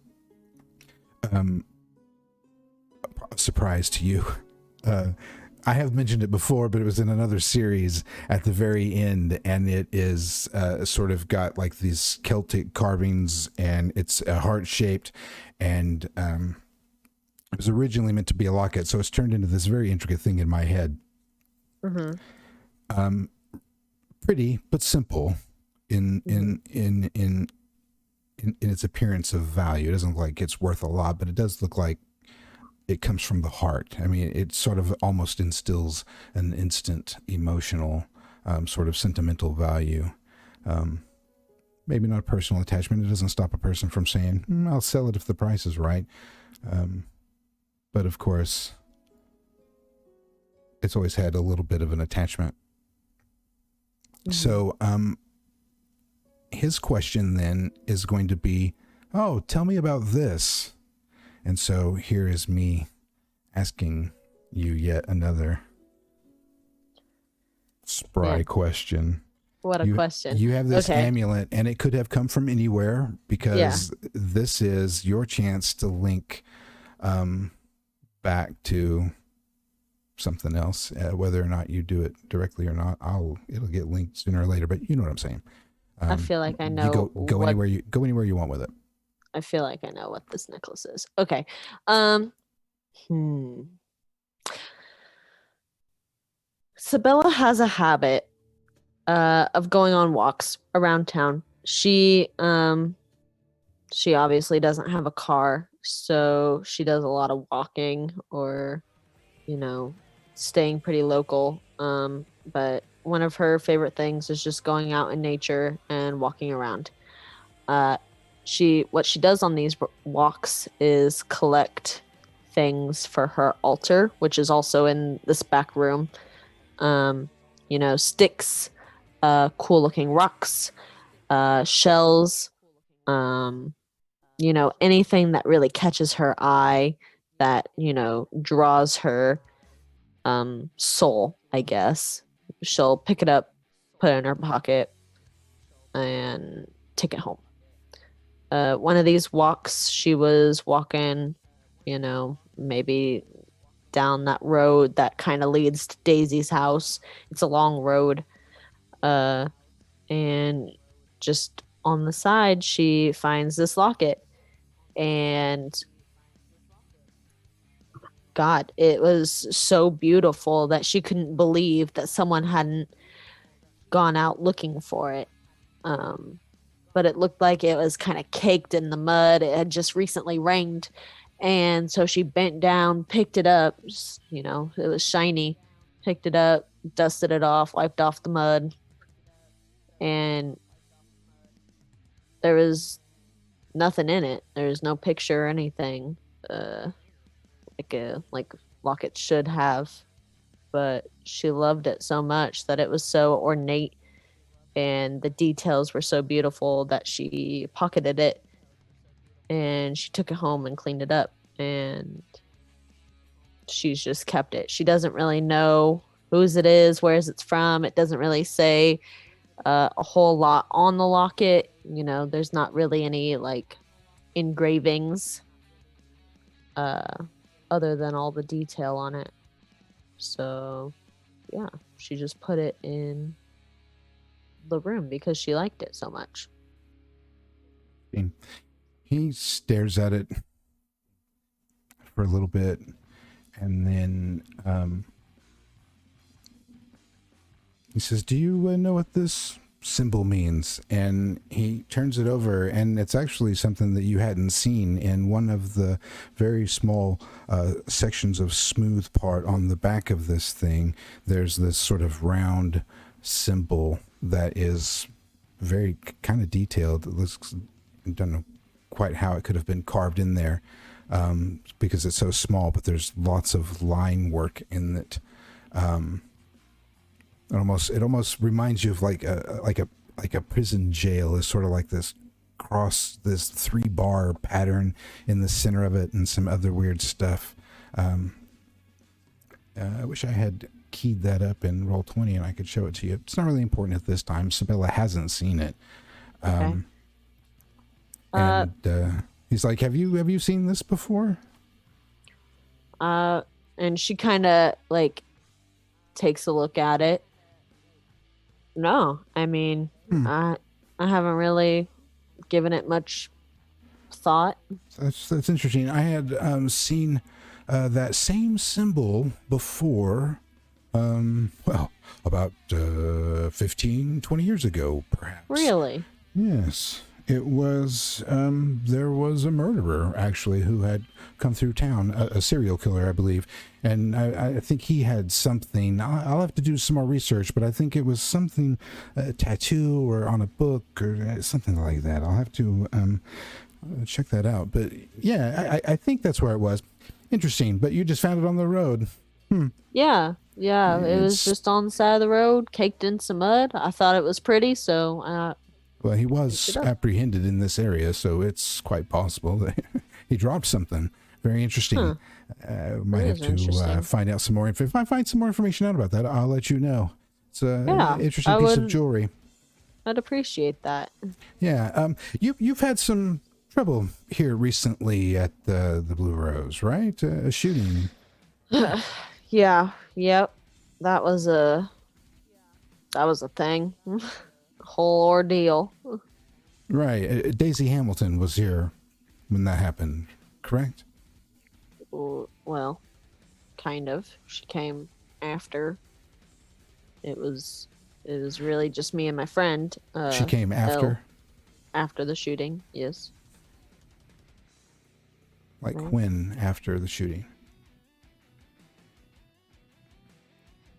a surprise to you. I have mentioned it before, but it was in another series at the very end, and it is sort of got like these Celtic carvings, and it's heart-shaped, and it was originally meant to be a locket, so it's turned into this very intricate thing in my head. Mm-hmm. Pretty, but simple in its appearance of value. It doesn't look like it's worth a lot, but it does look like it comes from the heart. I mean, it sort of almost instills an instant emotional, sort of sentimental value. Maybe not a personal attachment. It doesn't stop a person from saying, I'll sell it if the price is right. But of course, it's always had a little bit of an attachment. Mm-hmm. So his question then is going to be, oh, tell me about this. And so here is me asking you yet another spry question. What a question. You have this amulet, and it could have come from anywhere, because this is your chance to link back to something else, whether or not you do it directly or not. It'll get linked sooner or later, but you know what I'm saying. I feel like I know. You go anywhere you want with it. I feel like I know what this necklace is. Okay. Sabella has a habit of going on walks around town. She obviously doesn't have a car, so she does a lot of walking, or staying pretty local. But one of her favorite things is just going out in nature and walking around. What she does on these walks is collect things for her altar, which is also in this back room. Sticks, cool looking rocks, shells, anything that really catches her eye, that, draws her soul, I guess. She'll pick it up, put it in her pocket, and take it home. One of these walks, she was walking, maybe down that road that kind of leads to Daisy's house. It's a long road. And just on the side, she finds this locket. And God, it was so beautiful that she couldn't believe that someone hadn't gone out looking for it. But it looked like it was kind of caked in the mud. It had just recently rained. And so she bent down, picked it up. It was shiny. Picked it up, dusted it off, wiped off the mud. and there was nothing in it. There was no picture or anything, like locket should have. But she loved it so much that it was so ornate and the details were so beautiful that she pocketed it and she took it home and cleaned it up, and she's just kept it. She doesn't really know whose it is, where's it's from. It doesn't really say a whole lot on the locket. You know, there's not really any like engravings other than all the detail on it. So yeah, she just put it in the room because she liked it so much. He stares at it for a little bit, and then he says, "Do you know what this symbol means?" And he turns it over, and it's actually something that you hadn't seen. In one of the very small sections of smooth part on the back of this thing, there's this sort of round symbol that is very kind of detailed. It looks, I don't know quite how it could have been carved in there, because it's so small, but there's lots of line work in it. It almost reminds you of like a prison jail. Is sort of like this 3-bar pattern in the center of it, and some other weird stuff. I wish I had keyed that up in Roll20 and I could show it to you. It's not really important at this time. Sabella hasn't seen it. Okay. And he's like, "Have you seen this before?" And she kind of like takes a look at it. No, I mean, I haven't really given it much thought. That's interesting. I had seen that same symbol before, about 15, 20 years ago, perhaps. Really? Yes. It was, there was a murderer, actually, who had come through town, a serial killer, I believe. And I think he had something. I'll have to do some more research, but I think it was something, a tattoo or on a book or something like that. I'll have to check that out. But yeah, I think that's where it was. Interesting, but you just found it on the road. Yeah, it was just on the side of the road, caked in some mud. I thought it was pretty, so well, he was apprehended in this area, so it's quite possible that he dropped something. Very interesting. Might have to find out some more. If I find some more information out about that, I'll let you know. It's an interesting piece of jewelry. I'd appreciate that. Yeah. You've had some trouble here recently at the Blue Rose, right? A shooting. Yeah. Yep. That was a thing. Whole ordeal. Right. Daisy Hamilton was here when that happened, correct? Well, kind of. She came after. It was really just me and my friend. She came after? After the shooting, yes. Like when after the shooting?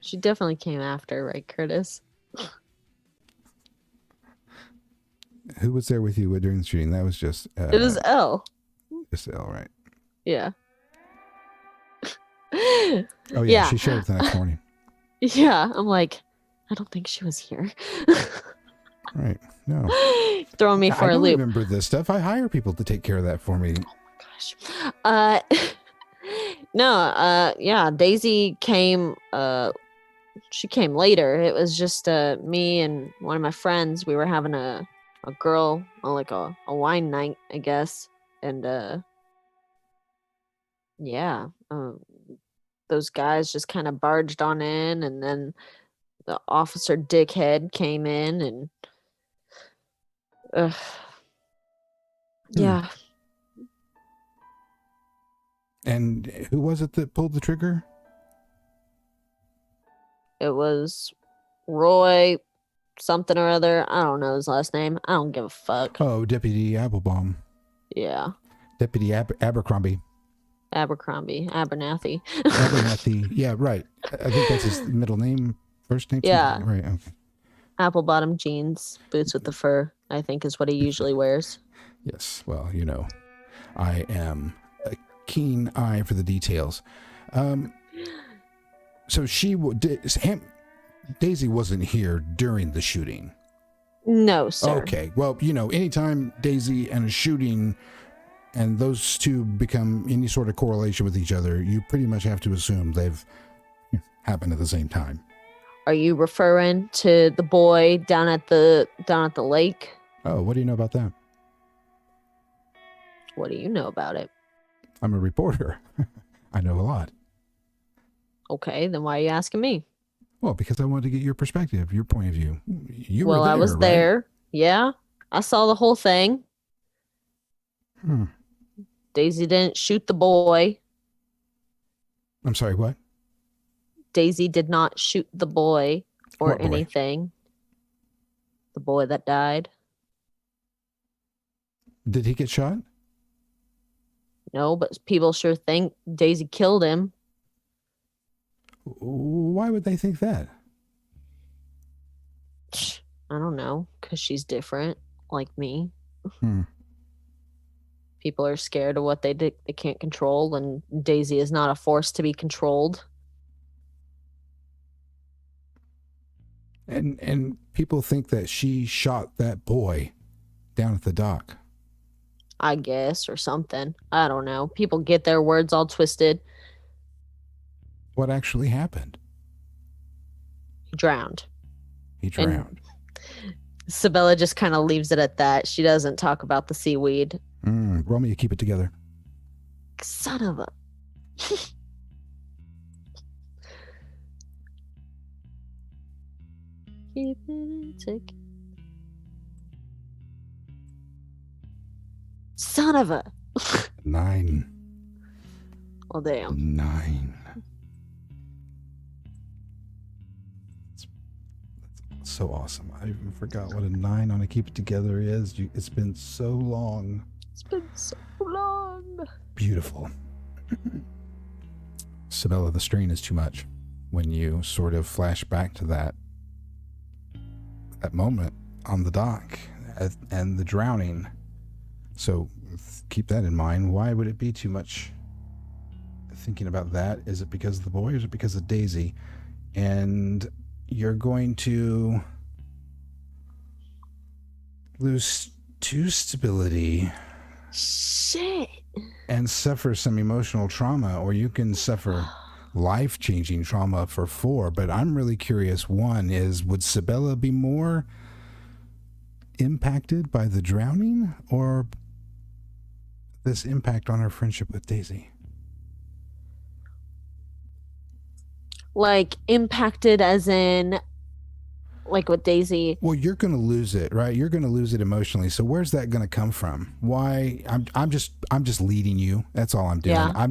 She definitely came after, right, Curtis? Who was there with you during the shooting? That was just... it was Elle. Just Elle, right? Yeah. Oh, yeah, she showed up the next morning. Yeah, I'm like, I don't think she was here. Right, no. Throwing me for a loop. I remember this stuff. I hire people to take care of that for me. Oh my gosh. No, yeah, Daisy came, she came later. It was just me and one of my friends. We were having a girl, like a wine night, I guess. And yeah, those guys just kind of barged on in, and then the officer dickhead came in, and yeah. And who was it that pulled the trigger? It was Roy something or other. I don't know his last name. I don't give a fuck. Oh, Deputy Applebaum. Yeah. Deputy Abercrombie. Abernathy. Abernathy. Yeah, right. I think that's his middle name, first name. Yeah. Right. Okay. Apple bottom jeans, boots with the fur, I think is what he usually wears. Yes, well, I am a keen eye for the details. So Daisy wasn't here during the shooting. No, sir. Okay, well, anytime Daisy and a shooting and those two become any sort of correlation with each other, you pretty much have to assume they've happened at the same time. Are you referring to the boy down at the lake? Oh, what do you know about that? What do you know about it? I'm a reporter. I know a lot. Okay, then why are you asking me? Well, because I wanted to get your perspective, your point of view. You were there, I was right? there. Yeah, I saw the whole thing. Hmm. Daisy didn't shoot the boy. I'm sorry, what? Daisy did not shoot the boy or What boy? anything. The boy that died. Did he get shot? No, but people sure think Daisy killed him. Why would they think that? I don't know, because she's different, like me. Hmm. People are scared of what they can't control, and Daisy is not a force to be controlled. And people think that she shot that boy down at the dock. I guess, or something. I don't know. People get their words all twisted. What actually happened? He drowned. He drowned. Sabella just kind of leaves it at that. She doesn't talk about the seaweed. Roll me, you keep it together. Son of a... Keep it together. Son of a... 9. Oh, damn. 9. That's so awesome. I even forgot what a 9 on a keep it together is. It's been so long. It's been so long. Beautiful. Sabella, the strain is too much when you sort of flash back to that moment on the dock and the drowning. So keep that in mind. Why would it be too much thinking about that? Is it because of the boy or is it because of Daisy? And you're going to lose 2 stability. Shit. And suffer some emotional trauma, or you can suffer life-changing trauma for 4. But I'm really curious. One is, would Sabella be more impacted by the drowning or this impact on her friendship with Daisy? Like, impacted as in, like with Daisy. Well, you're going to lose it, right? You're going to lose it emotionally. So where's that going to come from? Why? I'm just leading you. That's all I'm doing. Yeah.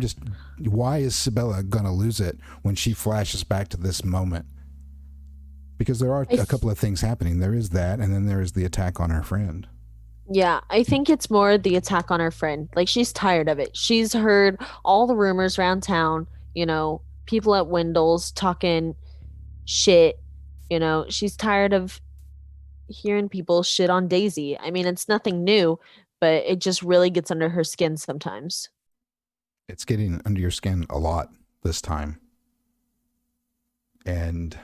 Why is Sabella going to lose it when she flashes back to this moment? Because there are a couple of things happening. There is that, and then there is the attack on her friend. Yeah, I think it's more the attack on her friend. Like, she's tired of it. She's heard all the rumors around town, people at Wendell's talking shit. She's tired of hearing people shit on Daisy. I mean, it's nothing new, but it just really gets under her skin sometimes. It's getting under your skin a lot this time. And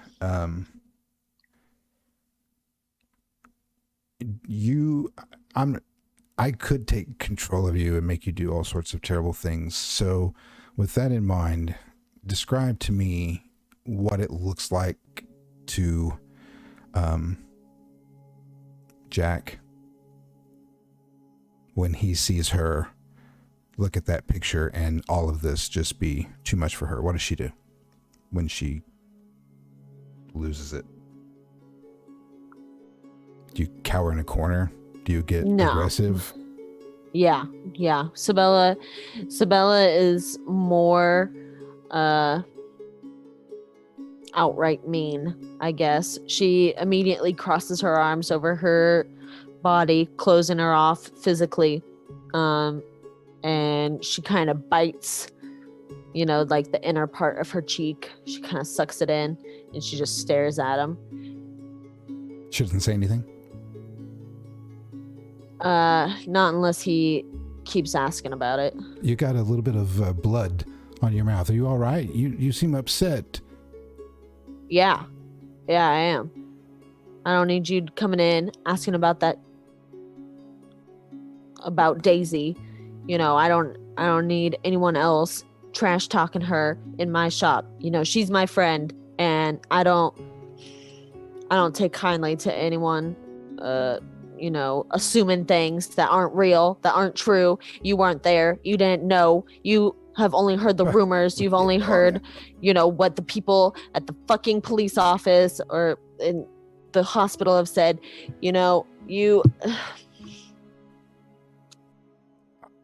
I could take control of you and make you do all sorts of terrible things. So with that in mind, describe to me what it looks like to Jack when he sees her look at that picture and all of this just be too much for her. What does she do when she loses it? Do you cower in a corner? Do you get aggressive? Yeah. Sabella is more outright mean, I guess. She immediately crosses her arms over her body, closing her off physically. And she kind of bites, like the inner part of her cheek. She kind of sucks it in and she just stares at him. Shouldn't say anything? Not unless he keeps asking about it. You got a little bit of blood on your mouth. Are you all right? You seem upset. Yeah, I am. I don't need you coming in asking about Daisy. You know, I don't need anyone else trash talking her in my shop. You know, she's my friend, and I don't take kindly to anyone assuming things that aren't real, that aren't true. You weren't there. You didn't know. You have only heard the rumors. You've only heard, what the people at the fucking police office or in the hospital have said. You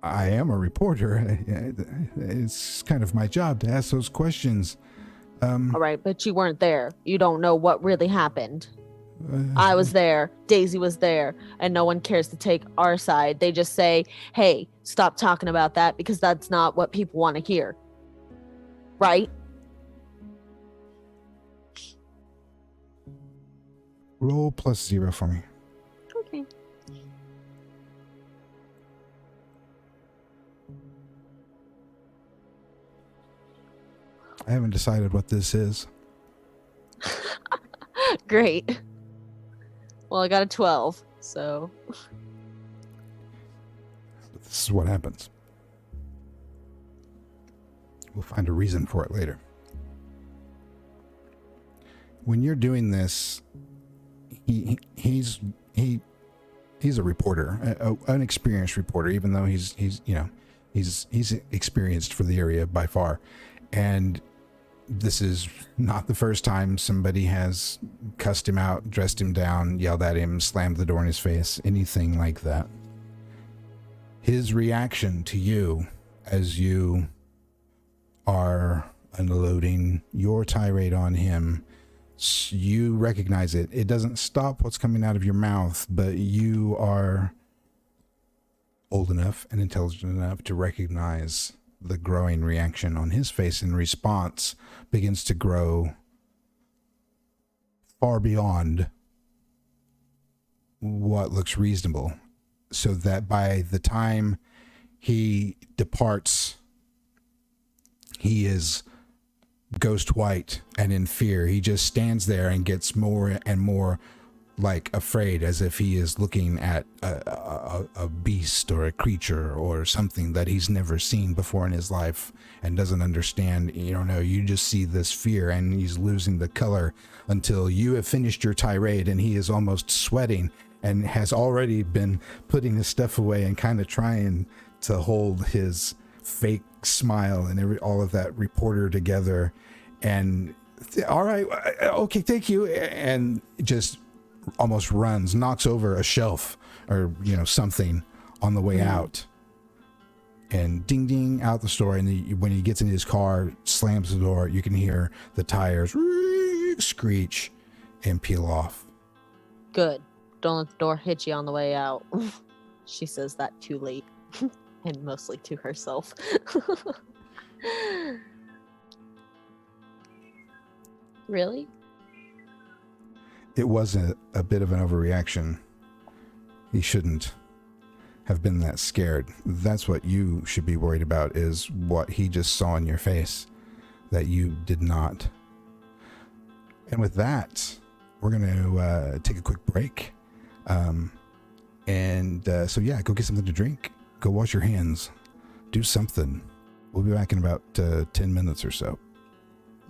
I am a reporter. It's kind of my job to ask those questions. all right, but you weren't there. You don't know what really happened. I was there, Daisy was there, and no one cares to take our side. They just say, hey, stop talking about that because that's not what people want to hear. Right? Roll +0 for me. Okay. I haven't decided what this is. Great. Well, I got a 12, so... This is what happens. We'll find a reason for it later. When you're doing this, he's a reporter, an experienced reporter, even though he's experienced for the area by far. And this is not the first time somebody has cussed him out, dressed him down, yelled at him, slammed the door in his face, anything like that. His reaction to you as you are unloading your tirade on him, you recognize it. It doesn't stop what's coming out of your mouth, but you are old enough and intelligent enough to recognize the growing reaction on his face in response begins to grow far beyond what looks reasonable, so that by the time he departs, he is ghost white and in fear. He just stands there and gets more and more like afraid, as if he is looking at a beast or a creature or something that he's never seen before in his life and doesn't understand. You just see this fear, and he's losing the color until you have finished your tirade, and he is almost sweating and has already been putting his stuff away and kind of trying to hold his fake smile and all of that reporter together. And all right, okay, thank you, and just almost runs, knocks over a shelf or something on the way out, and ding ding out the store. And when he gets in his car, slams the door, you can hear the tires screech and peel off. Good. Don't let the door hit you on the way out. She says that too late. And mostly to herself. Really? It was a bit of an overreaction. He shouldn't have been that scared. That's what you should be worried about, is what he just saw in your face that you did not. And with that, we're going to take a quick break. So yeah, go get something to drink. Go wash your hands. Do something. We'll be back in about 10 minutes or so.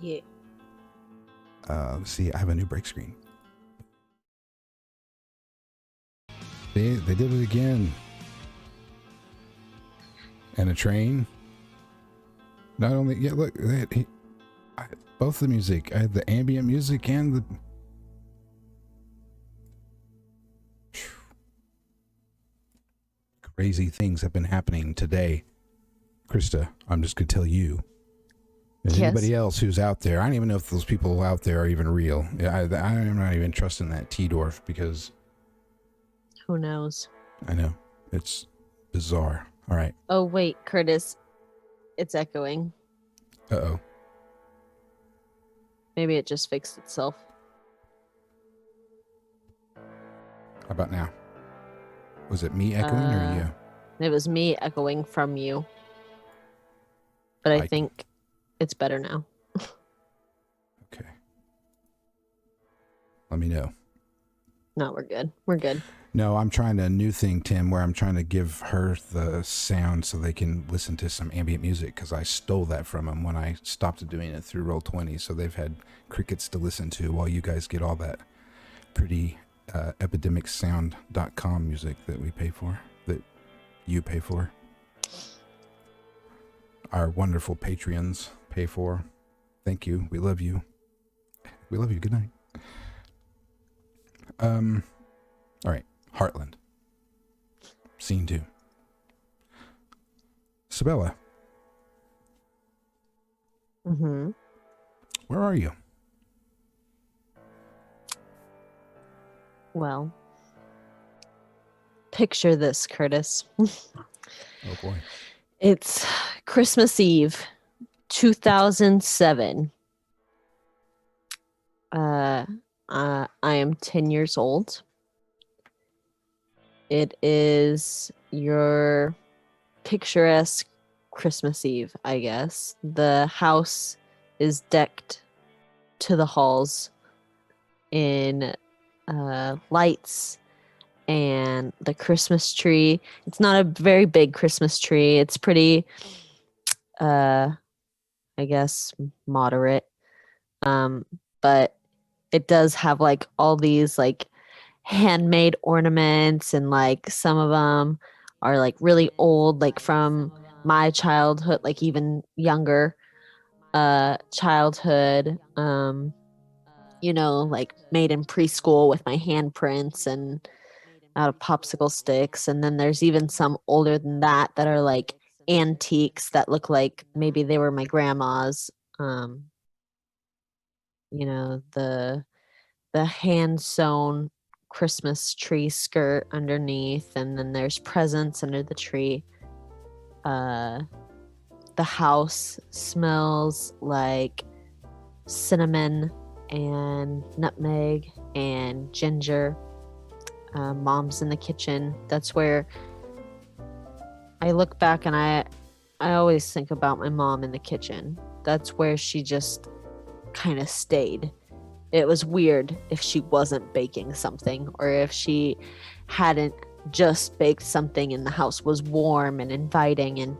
Yeah. Let's see, I have a new break screen. They did it again. And a train. Not only, yeah, look, both the music. I had the ambient music and the... Crazy things have been happening today. Krista, I'm just going to tell you. And yes. Anybody else who's out there, I don't even know if those people out there are even real. I'm not even trusting that T-Dwarf, because... Who knows? I know. It's bizarre. All right. Oh, wait, Curtis. It's echoing. Uh-oh. Maybe it just fixed itself. How about now? Was it me echoing or you? It was me echoing from you. But I think it's better now. Okay. Let me know. No, we're good. We're good. No, I'm trying a new thing, Tim, where I'm trying to give her the sound so they can listen to some ambient music, because I stole that from them when I stopped doing it through Roll20. So they've had crickets to listen to while you guys get all that pretty epidemicsound.com music that we pay for, that you pay for. Our wonderful Patreons pay for. Thank you. We love you. We love you. Good night. All right. Heartland. Scene 2. Sabella. Mm-hmm. Where are you? Well, picture this, Curtis. Oh boy. It's Christmas Eve, 2007. I am 10 years old. It is your picturesque Christmas Eve, I guess. The house is decked to the halls in lights and the Christmas tree. It's not a very big Christmas tree. It's pretty, I guess, moderate. But it does have like all these like handmade ornaments, and like some of them are like really old, like from my childhood, like even younger childhood, like made in preschool with my handprints and out of popsicle sticks. And then there's even some older than that that are like antiques that look like maybe they were my grandma's. The hand sewn Christmas tree skirt underneath, and then there's presents under the tree. The house smells like cinnamon and nutmeg and ginger. Mom's in the kitchen. That's where I look back and I always think about my mom in the kitchen. That's where she just kind of stayed. It was weird if she wasn't baking something, or if she hadn't just baked something and the house was warm and inviting and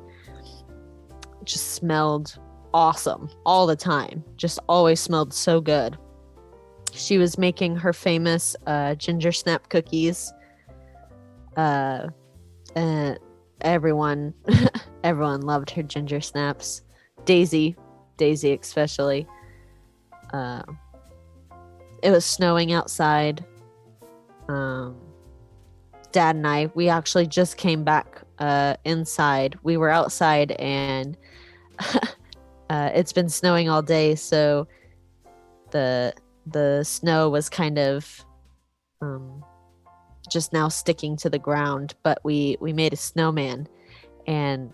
just smelled awesome all the time. Just always smelled so good. She was making her famous ginger snap cookies. And everyone loved her ginger snaps. Daisy especially. It was snowing outside. Dad and I, we actually just came back inside. We were outside and it's been snowing all day, so the snow was kind of just now sticking to the ground, but we made a snowman, and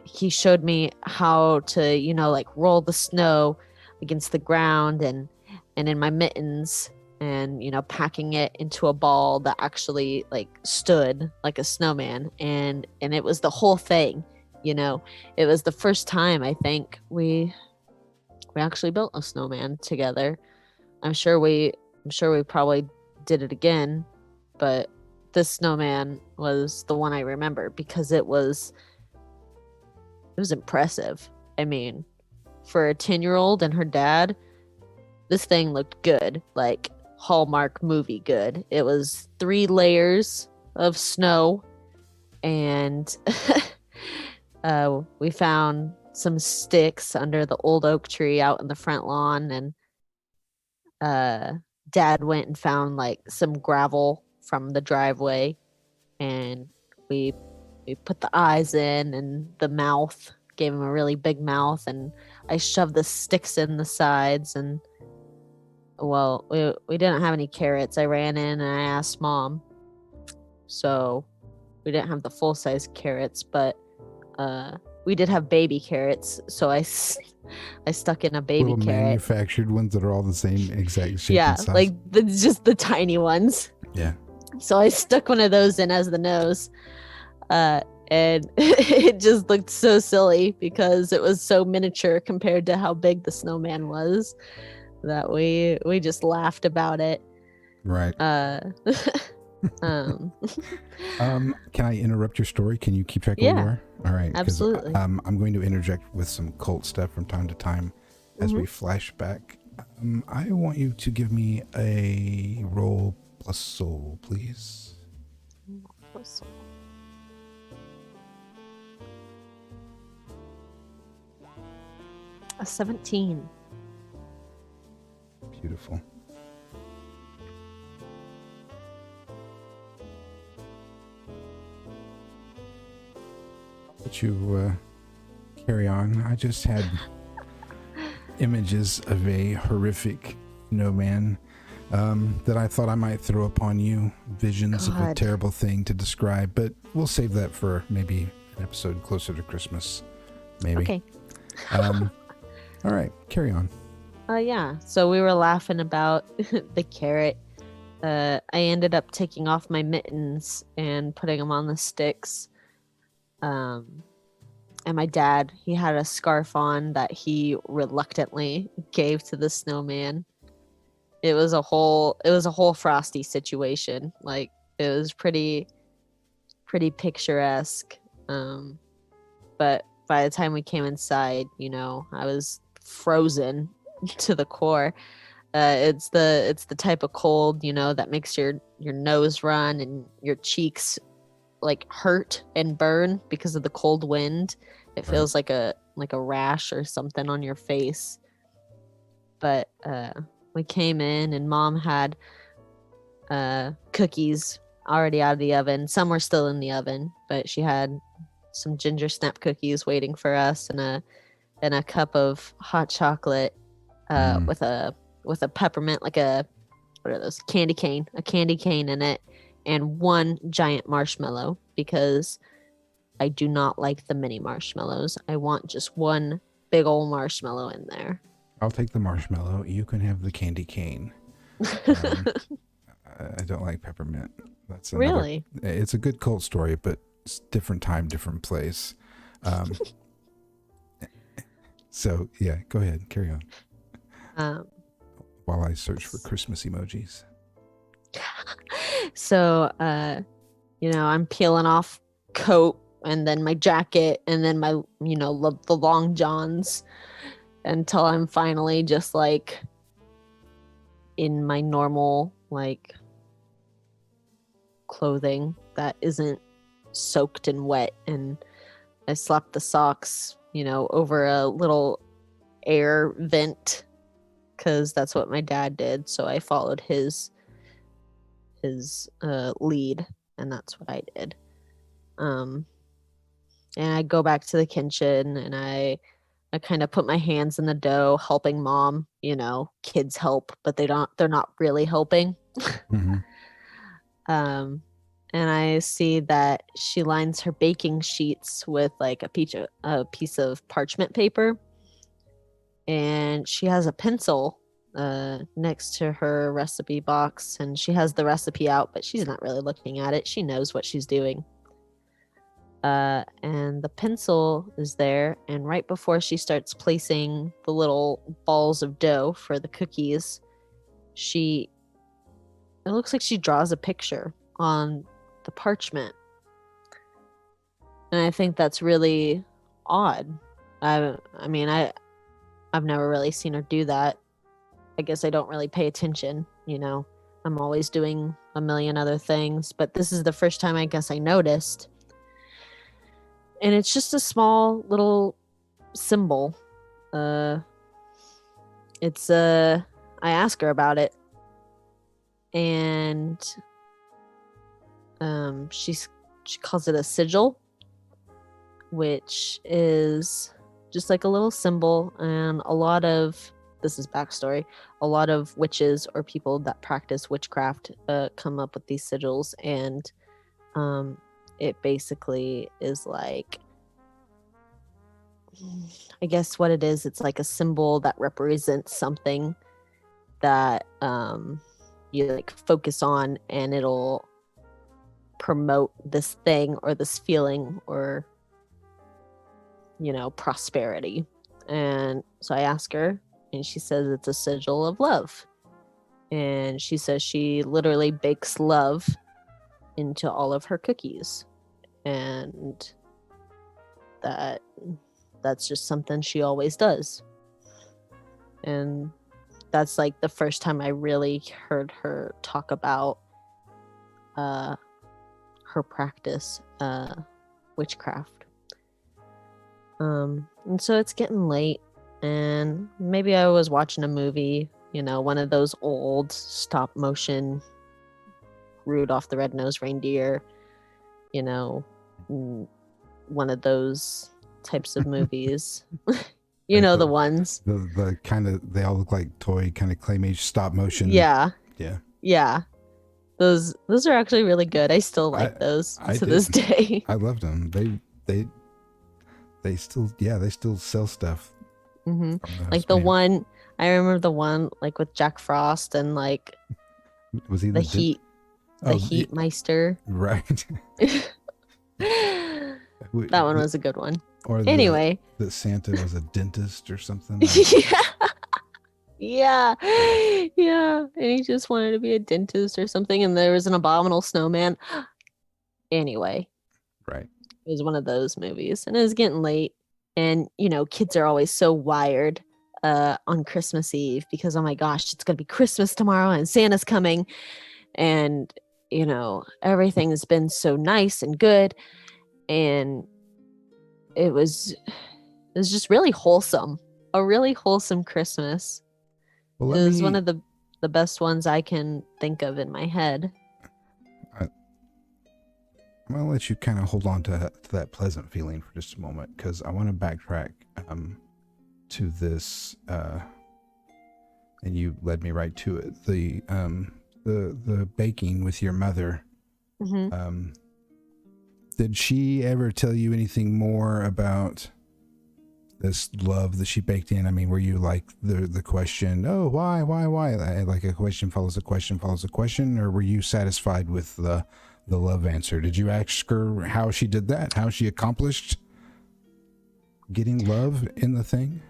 he showed me how to, like roll the snow against the ground and in my mittens, and packing it into a ball that actually like stood like a snowman, and it was the whole thing. It was the first time I think we actually built a snowman together. I'm sure we probably did it again, but this snowman was the one I remember because it was impressive. I mean, for a 10-year-old and her dad, this thing looked good, like Hallmark movie good. It was 3 layers of snow, and we found some sticks under the old oak tree out in the front lawn, and Dad went and found like some gravel from the driveway, and we put the eyes in and the mouth, gave him a really big mouth, and I shoved the sticks in the sides. And well, we didn't have any carrots. I ran in and I asked Mom, so we didn't have the full size carrots, but we did have baby carrots, so I stuck in a baby Little carrot. manufactured ones that are all the same exact shape Yeah, and size. like just the tiny ones. Yeah. So I stuck one of those in as the nose. And it just looked so silly because it was so miniature compared to how big the snowman was that we just laughed about it. Right. Um, Can I interrupt your story? Can you keep track of where you are? All right. 'cause, absolutely. I'm going to interject with some cult stuff from time to time as we flash back. I want you to give me a roll plus soul, please. A 17. Beautiful. Let you carry on. I just had images of a horrific snowman that I thought I might throw upon you. Visions of a God. terrible thing to describe, but we'll save that for maybe an episode closer to Christmas. Maybe. Okay. All right, carry on. Yeah. So we were laughing about the carrot. I ended up taking off my mittens and putting them on the sticks. And my dad, he had a scarf on that he reluctantly gave to the snowman. It was a whole frosty situation. Like, it was pretty picturesque. But by the time we came inside, I was frozen to the core. It's the type of cold, that makes your nose run and your cheeks like hurt and burn because of the cold wind. It feels like a rash or something on your face. But we came in and Mom had cookies already out of the oven. Some were still in the oven, but she had some ginger snap cookies waiting for us, and a cup of hot chocolate with a peppermint, like a, what are those, a candy cane in it, and one giant marshmallow, because I do not like the mini marshmallows. I want just one big old marshmallow in there. I'll take the marshmallow. You can have the candy cane. I don't like peppermint. That's another, Really? It's a good cult story, but it's different time, different place. So yeah, go ahead, carry on. While I search for Christmas emojis. So, I'm peeling off coat and then my jacket and then my, the long johns until I'm finally just like in my normal like clothing that isn't soaked and wet, and I slapped the socks, over a little air vent because that's what my dad did. So I followed his lead, and that's what I did. And I go back to the kitchen and I kind of put my hands in the dough, helping Mom. Kids help, but they're not really helping. Mm-hmm. And I see that she lines her baking sheets with like a piece of parchment paper, and she has a pencil next to her recipe box, and she has the recipe out, but she's not really looking at it. She knows what she's doing. And the pencil is there, and right before she starts placing the little balls of dough for the cookies, it looks like she draws a picture on the parchment. And I think that's really odd. I've never really seen her do that. I guess I don't really pay attention, I'm always doing a million other things, but this is the first time I guess I noticed. And it's just a small little symbol. I ask her about it, and she calls it a sigil, which is just like a little symbol. And this is backstory, a lot of witches or people that practice witchcraft come up with these sigils, and it basically is like I guess what it is, it's like a symbol that represents something that you like focus on, and it'll promote this thing or this feeling or, you know, prosperity. And so I ask her, and she says it's a sigil of love. And she says she literally bakes love into all of her cookies. And that's just something she always does. And that's like the first time I really heard her talk about her practice, witchcraft. And so it's getting late, and maybe I was watching a movie, you know, one of those old stop motion Rudolph the Red-Nosed Reindeer, you know, one of those types of movies. You know, the ones. The kind of, they all look like toy kind of claymation stop motion. Yeah. Yeah. Yeah. Those are actually really good. I still like those to this day. I loved them. They still sell stuff. Mm-hmm. Like the one, I remember the one like with Jack Frost and like was he the Heat, the Heat Meister. Right. That one was a good one. Or anyway, that Santa was a dentist or something. Yeah. And he just wanted to be a dentist or something, and there was an abominable snowman. Anyway, right. It was one of those movies, and it was getting late, and you know, kids are always so wired on Christmas Eve because, oh my gosh, it's gonna be Christmas tomorrow and Santa's coming, and you know, everything has been so nice and good, and it was just really wholesome. A really wholesome Christmas. Well, it was one of the best ones I can think of in my head. I'm going to let you kind of hold on to that pleasant feeling for just a moment, because I want to backtrack to this, and you led me right to it. The baking with your mother. Mm-hmm. Did she ever tell you anything more about this love that she baked in? I mean, were you like the question, oh, why? Like a question follows a question follows a question, or were you satisfied with the love answer? Did you ask her how she did that? How she accomplished getting love in the thing?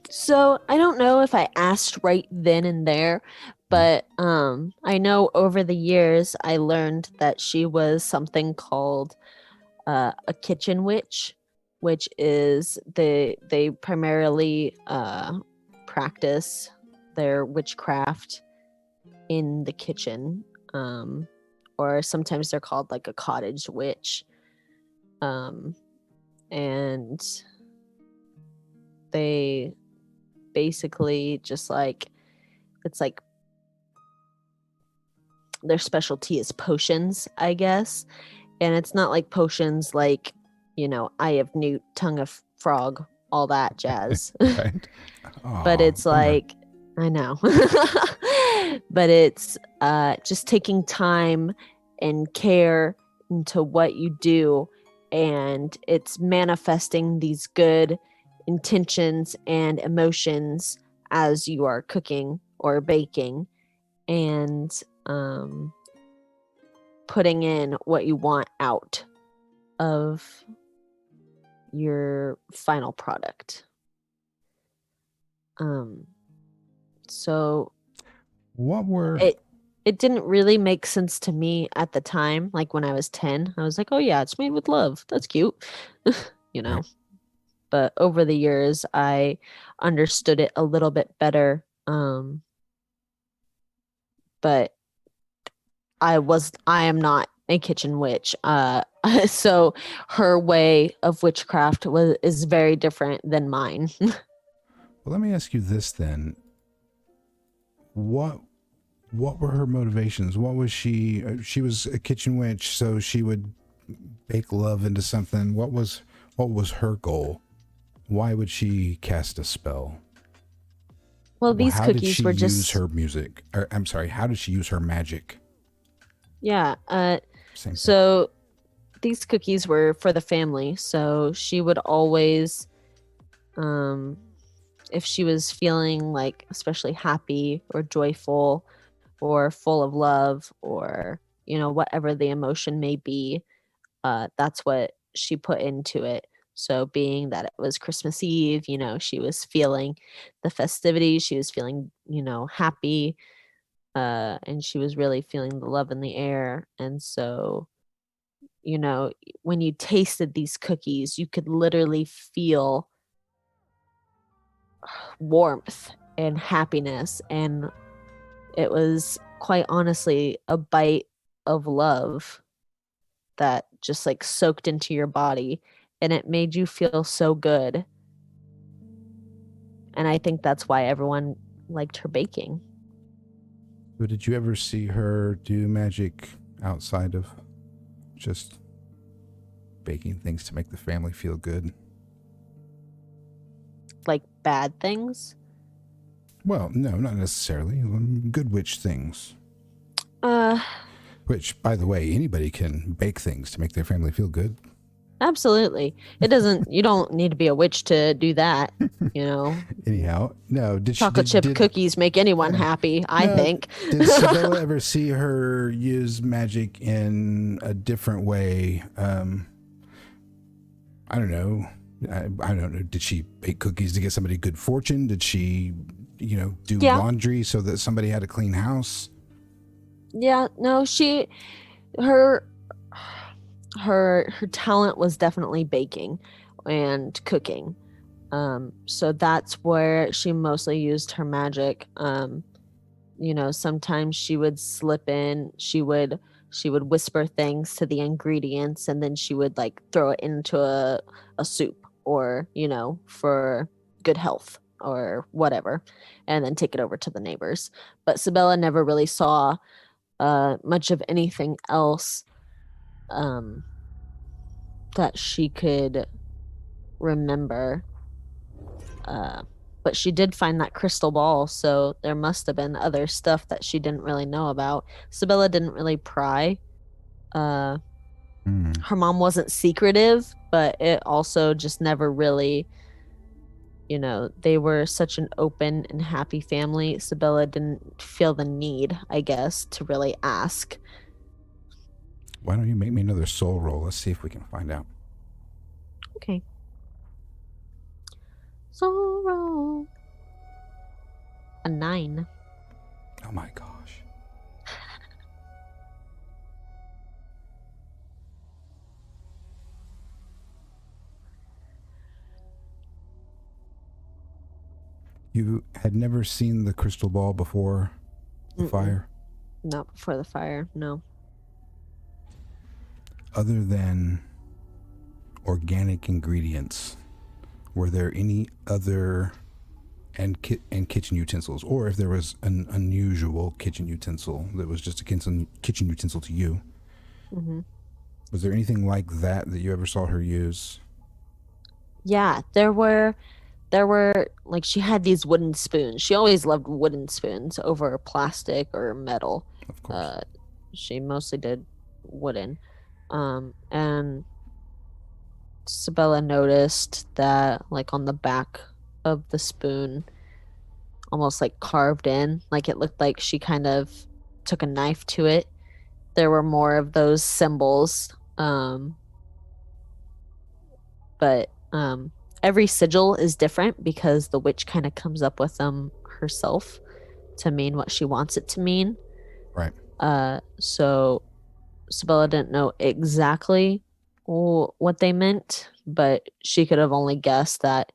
So I don't know if I asked right then and there, but I know over the years I learned that she was something called a kitchen witch, which is they primarily practice their witchcraft in the kitchen, or sometimes they're called like a cottage witch, and they basically just like, it's like their specialty is potions, I guess. And it's not like potions like, you know, eye of newt, tongue of frog, all that jazz. Right. But it's like, I know. But it's just taking time and care into what you do, and it's manifesting these good intentions and emotions as you are cooking or baking, and putting in what you want out of your final product. So what were it didn't really make sense to me at the time. Like when I was 10, I was like, oh yeah, it's made with love. That's cute. You know. Right. But over the years I understood it a little bit better. But I am not a kitchen witch. So her way of witchcraft is very different than mine. Well, let me ask you this then. What were her motivations? What was she was a kitchen witch, so she would bake love into something. What was her goal? Why would she cast a spell? Well, these cookies were just... How did she use her music? How did she use her magic? Yeah. So these cookies were for the family, so she would always, if she was feeling like especially happy or joyful or full of love or, whatever the emotion may be, that's what she put into it. So being that it was Christmas Eve, she was feeling the festivities, she was feeling, happy, and she was really feeling the love in the air. And so, when you tasted these cookies, you could literally feel warmth and happiness. And it was quite honestly a bite of love that just like soaked into your body, and it made you feel so good. And I think that's why everyone liked her baking. So did you ever see her do magic outside of just baking things to make the family feel good? Like bad things? Well, no, not necessarily. Good witch things. Which, by the way, anybody can bake things to make their family feel good. Absolutely. You don't need to be a witch to do that, Anyhow, no, Chocolate chip cookies make anyone happy, I think. Did Sabella ever see her use magic in a different way? I don't know. I don't know. Did she bake cookies to get somebody good fortune? Did she, do laundry so that somebody had a clean house? Yeah, no, her talent was definitely baking and cooking. So that's where she mostly used her magic. Sometimes she would slip in, she would whisper things to the ingredients, and then she would like throw it into a soup, or for good health or whatever, and then take it over to the neighbors. But Sabella never really saw much of anything else that she could remember. But she did find that crystal ball, so there must have been other stuff that she didn't really know about. Sabella didn't really pry. Her mom wasn't secretive, but it also just never really, they were such an open and happy family. Sabella didn't feel the need, I guess, to really ask. Why don't you make me another soul roll? Let's see if we can find out. Okay. Soul roll. A 9. Oh my gosh. You had never seen the crystal ball before the fire? Not before the fire, no. Other than organic ingredients, were there any other and kitchen utensils, or if there was an unusual kitchen utensil that was just a kitchen utensil to you? Was there anything like that you ever saw her use? Yeah, there were like, she had these wooden spoons. She always loved wooden spoons over plastic or metal. Of course. She mostly did wooden. And Sabella noticed that like on the back of the spoon, almost like carved in, like it looked like she kind of took a knife to it. There were more of those symbols. But every sigil is different because the witch kind of comes up with them herself to mean what she wants it to mean. Right. So Sabella didn't know exactly what they meant, but she could have only guessed that,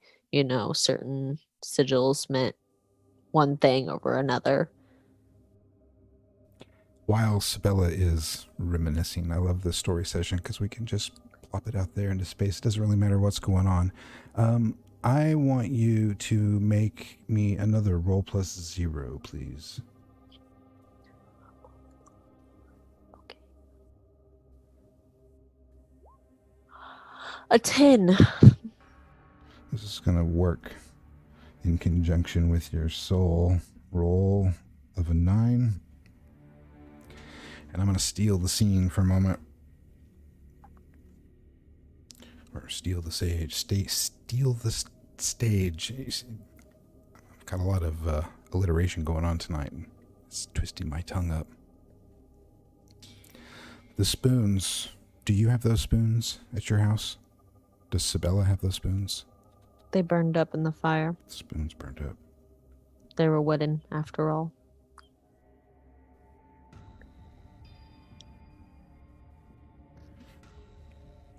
certain sigils meant one thing over another. While Sabella is reminiscing, I love this story session because we can just plop it out there into space. It doesn't really matter what's going on. I want you to make me another roll plus 0, please. Okay. A 10. This is going to work in conjunction with your soul roll of a 9. And I'm going to steal the scene for a moment. or steal the stage. Steal the stage. I've got a lot of alliteration going on tonight. It's twisting my tongue up. The spoons. Do you have those spoons at your house? Does Sabella have those spoons? They burned up in the fire. The spoons burned up. They were wooden, after all.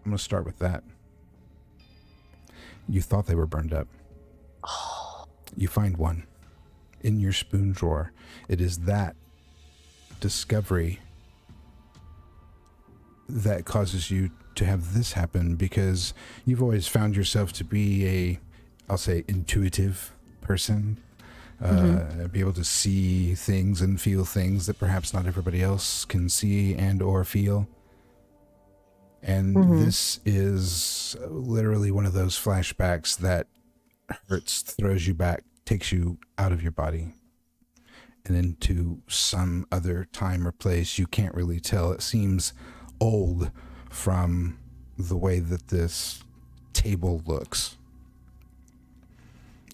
I'm going to start with that. You thought they were burned up. You find one in your spoon drawer. It is that discovery that causes you to have this happen, because you've always found yourself to be a, I'll say, intuitive person. Be able to see things and feel things that perhaps not everybody else can see and or feel. And this is literally one of those flashbacks that hurts, throws you back, takes you out of your body and into some other time or place. You can't really tell. It seems old from the way that this table looks.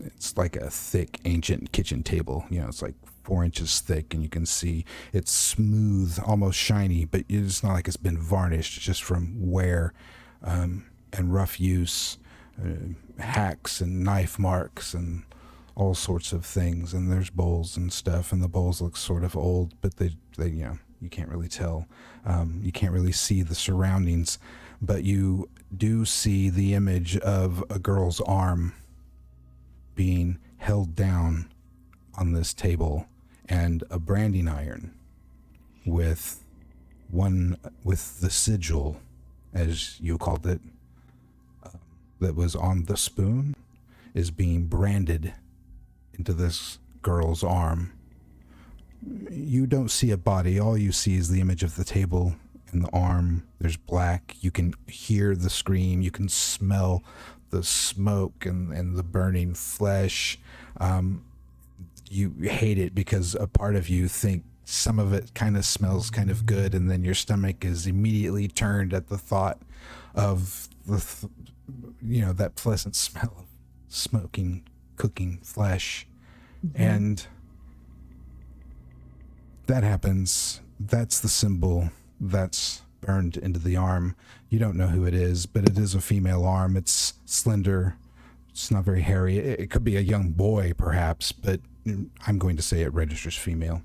It's like a thick, ancient kitchen table. You know, it's like 4 inches thick, and you can see it's smooth, almost shiny, but it's not like it's been varnished, just from wear and rough use, hacks and knife marks and all sorts of things. And there's bowls and stuff, and the bowls look sort of old, but they you know, you can't really tell. You can't really see the surroundings, but you do see the image of a girl's arm being held down on this table, and a branding iron with the sigil, as you called it, that was on the spoon, is being branded into this girl's arm. You don't see a body. All you see is the image of the table and the arm. There's black. You can hear the scream. You can smell the smoke and the burning flesh. You hate it because a part of you think some of it kind of smells kind of good, and then your stomach is immediately turned at the thought of that pleasant smell of smoking, cooking flesh. And that happens. That's the symbol that's burned into the arm. You don't know who it is, but it is a female arm. It's slender. It's not very hairy. It could be a young boy, perhaps, but I'm going to say it registers female.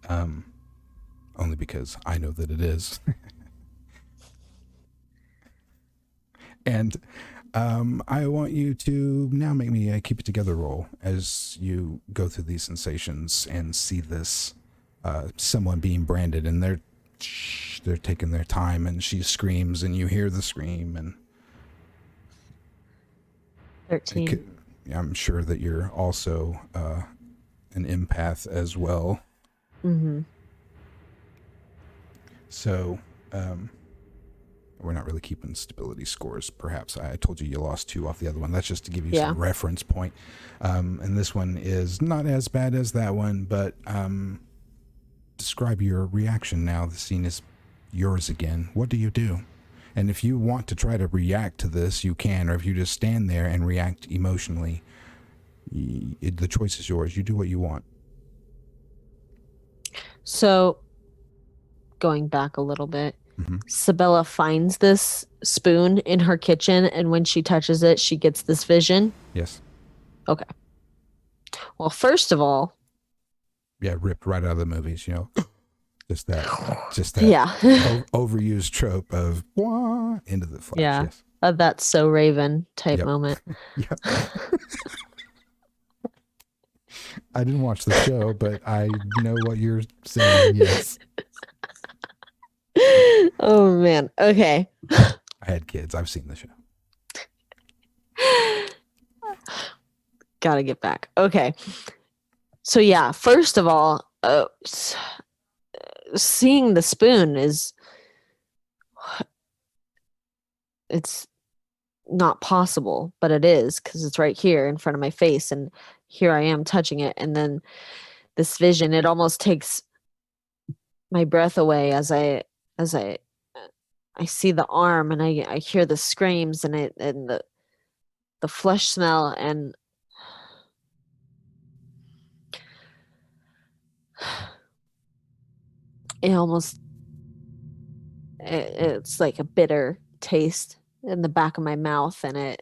Only because I know that it is. And I want you to now make me a keep it together roll as you go through these sensations and see this someone being branded, and they're taking their time, and she screams, and you hear the scream. And 13. I'm sure that you're also an empath as well. So we're not really keeping stability scores. Perhaps I told you lost 2 off the other one. That's just to give you some reference point. And this one is not as bad as that one, but describe your reaction now. The scene is yours again. What do you do? And if you want to try to react to this, you can, or if you just stand there and react emotionally, the choice is yours. You do what you want. So, going back a little bit, Sabella finds this spoon in her kitchen, and when she touches it, she gets this vision. Yes. Okay. Well, first of all, yeah, ripped right out of the movies, just that overused trope of wah into the flash. Yeah, yes. That's so Raven type moment. Yep. I didn't watch the show, but I know what you're saying. Yes. Oh man. Okay. I had kids. I've seen the show. Gotta get back. Okay. So yeah, first of all, seeing the spoon it's not possible, but it is, because it's right here in front of my face, and here I am touching it, and then this vision, it almost takes my breath away as I I see the arm, and I hear the screams, and the flesh smell, and it almost it's like a bitter taste in the back of my mouth, and it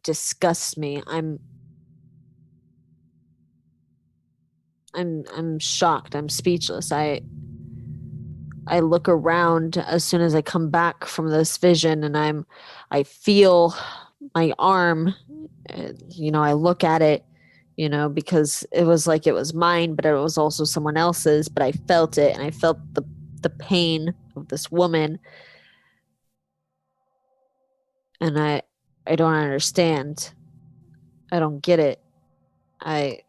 disgusts me. I'm shocked. I'm speechless. I look around as soon as I come back from this vision, and I feel my arm. I look at it, because it was like it was mine, but it was also someone else's. But I felt it, and I felt the pain of this woman, and I don't understand. I don't get it. I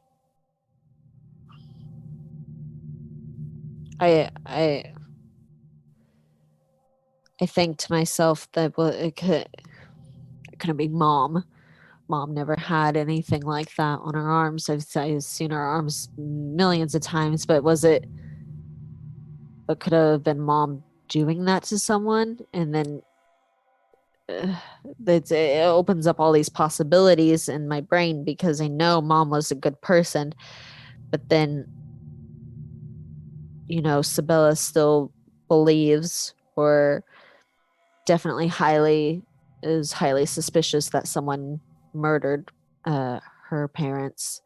I I I think to myself that, well, it couldn't be mom. Mom never had anything like that on her arms. I've seen her arms millions of times, but but could have been mom doing that to someone? And then it opens up all these possibilities in my brain, because I know mom was a good person, but then, Sabella still believes, or definitely is highly suspicious that someone murdered her parents.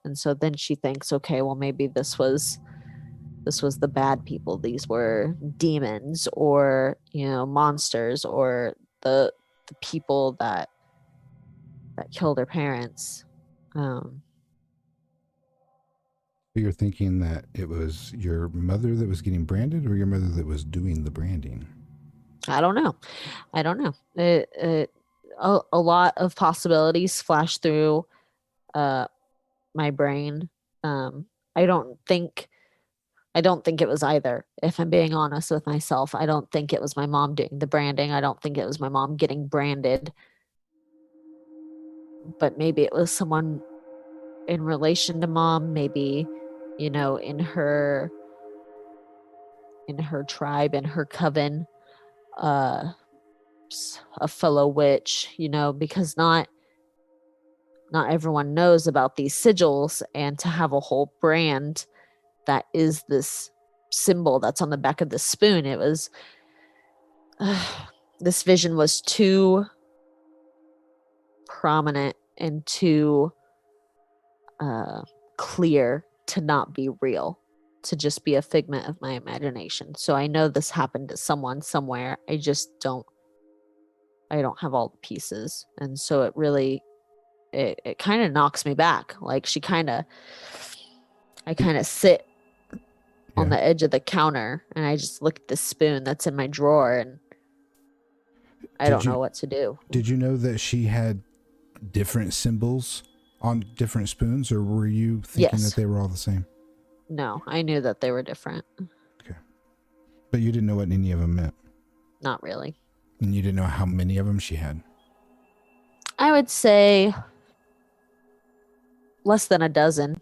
And so then she thinks, okay, well, maybe this was the bad people. These were demons, or monsters, or the people that killed her parents. um You're thinking that it was your mother that was getting branded, or your mother that was doing the branding? I don't know. A lot of possibilities flash through uh my brain. um i don't think I don't think it was either. If I'm being honest with myself, I don't think it was my mom doing the branding. I don't think it was my mom getting branded, but maybe it was someone in relation to mom, maybe, in her tribe, in her coven, uh a fellow witch, because not everyone knows about these sigils, and to have a whole brand that is this symbol that's on the back of the spoon. It was this vision was too prominent and too clear to not be real, to just be a figment of my imagination. So I know this happened to someone somewhere. I don't have all the pieces. And so it kind of knocks me back. Like I kind of sit on Yeah. the edge of the counter, and I just look at the spoon that's in my drawer, and I Did don't know you what to do. did you know that she had different symbols on different spoons, or were you thinking that Yes. they were all the same? No, I knew that they were different. Okay. But you didn't know what any of them meant. Not really. And you didn't know how many of them she had. I would say less than a dozen.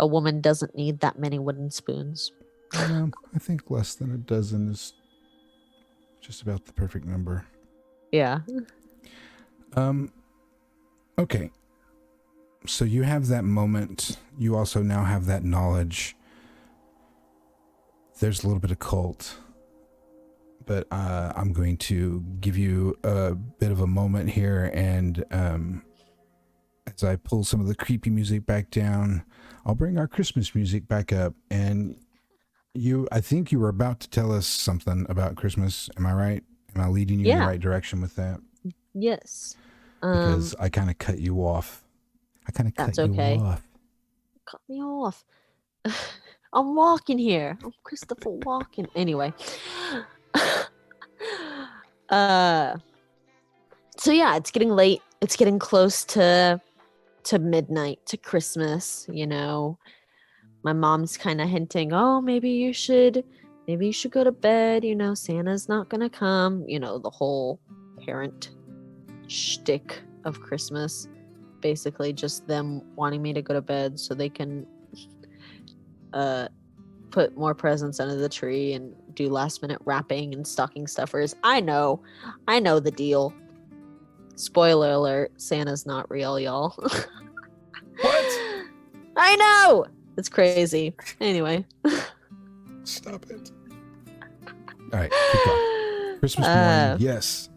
A woman doesn't need that many wooden spoons. No, I think less than a dozen is just about the perfect number. Yeah. Okay. So you have that moment. You also now have that knowledge. There's a little bit of KULT, but I'm going to give you a bit of a moment here, and as I pull some of the creepy music back down, I'll bring our Christmas music back up. And I think you were about to tell us something about Christmas. Am I right? Am I leading you in the Yeah. right direction with that? Yes. Because I kind of cut you off. That's okay. Cut me off. I'm walking here. I'm Christopher Walken. Anyway. So yeah, it's getting late. It's getting close to midnight, to Christmas, My mom's kind of hinting, "Oh, maybe you should go to bed, Santa's not going to come." The whole parent shtick of Christmas. Basically just them wanting me to go to bed so they can put more presents under the tree and do last minute wrapping and stocking stuffers. I know the deal. Spoiler alert, Santa's not real, y'all. What? I know! It's crazy. Anyway. Stop it. All right, keep going. Christmas morning, yes.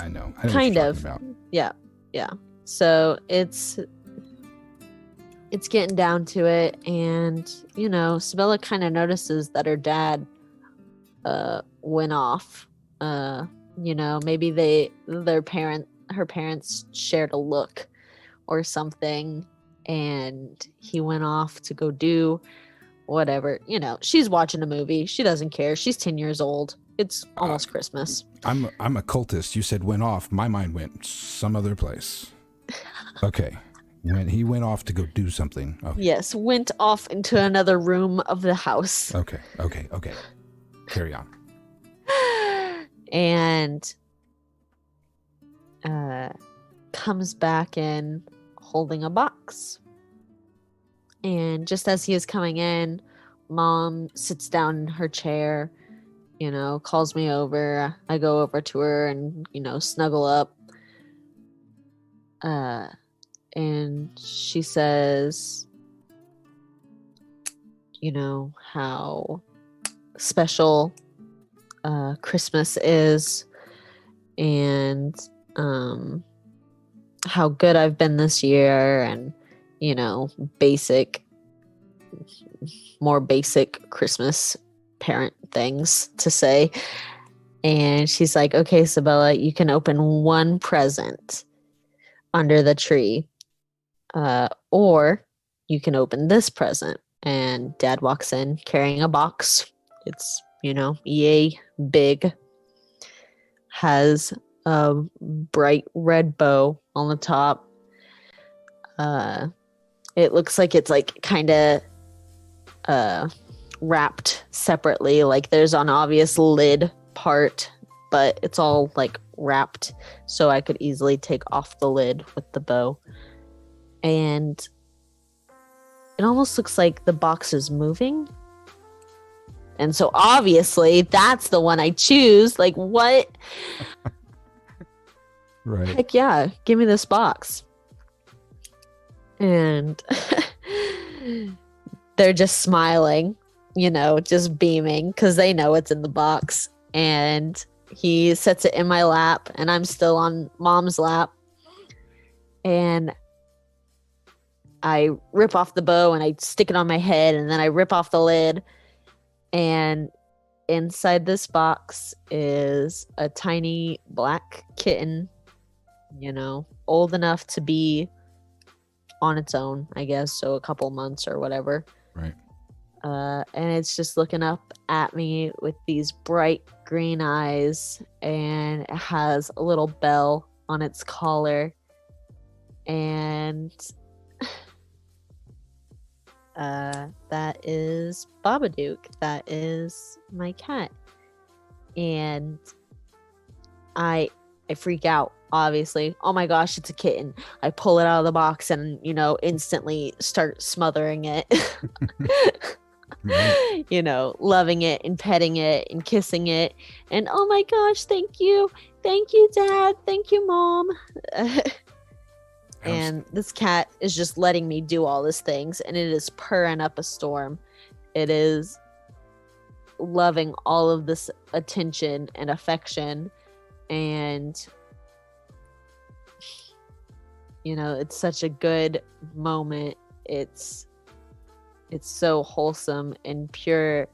I know. I know kind what you're of. talking Yeah. So it's getting down to it, and Sabella kind of notices that her dad went off. Maybe her parents shared a look or something, and he went off to go do whatever. She's watching a movie. She doesn't care. She's 10 years old. It's almost Christmas. I'm a cultist. You said went off. My mind went some other place. Okay. When he went off to go do something. Okay. Yes, went off into another room of the house. Okay. Carry on. And comes back in holding a box. And just as he is coming in, Mom sits down in her chair, calls me over. I go over to her and, snuggle up. And she says, how special Christmas is, and how good I've been this year, and more basic Christmas parent things to say. And she's like, okay, Sabella, you can open one present under the tree, or you can open this present. And Dad walks in carrying a box. It's yay big, has a bright red bow on the top. It looks like it's like kind of wrapped separately, like there's an obvious lid part, but it's all like wrapped, so I could easily take off the lid with the bow. And it almost looks like the box is moving. And so obviously that's the one I choose. Like, what? Right. Heck yeah, give me this box. And they're just smiling, just beaming, because they know it's in the box. And he sets it in my lap, and I'm still on Mom's lap. And I rip off the bow and I stick it on my head, and then I rip off the lid. And inside this box is a tiny black kitten, old enough to be on its own, I guess, so a couple months or whatever. Right. And it's just looking up at me with these bright green eyes, and it has a little bell on its collar. And that is Babadook. That is my cat. And I freak out, obviously. Oh my gosh, it's a kitten. I pull it out of the box and, instantly start smothering it. Right. Loving it and petting it and kissing it. And oh my gosh, thank you. Thank you, Dad. Thank you, Mom. And this cat is just letting me do all these things, and it is purring up a storm. It is loving all of this attention and affection, and it's such a good moment. It's so wholesome and pure.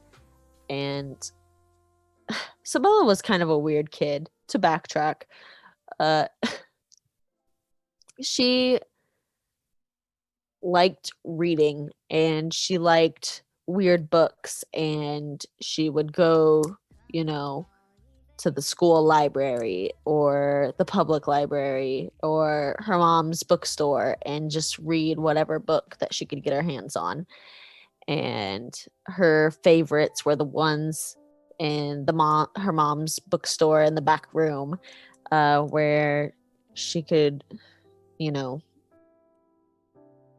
And Sabella was kind of a weird kid, to backtrack. She liked reading, and she liked weird books, and she would go, to the school library or the public library or her mom's bookstore and just read whatever book that she could get her hands on. And her favorites were the ones in her mom's bookstore in the back room, where she could,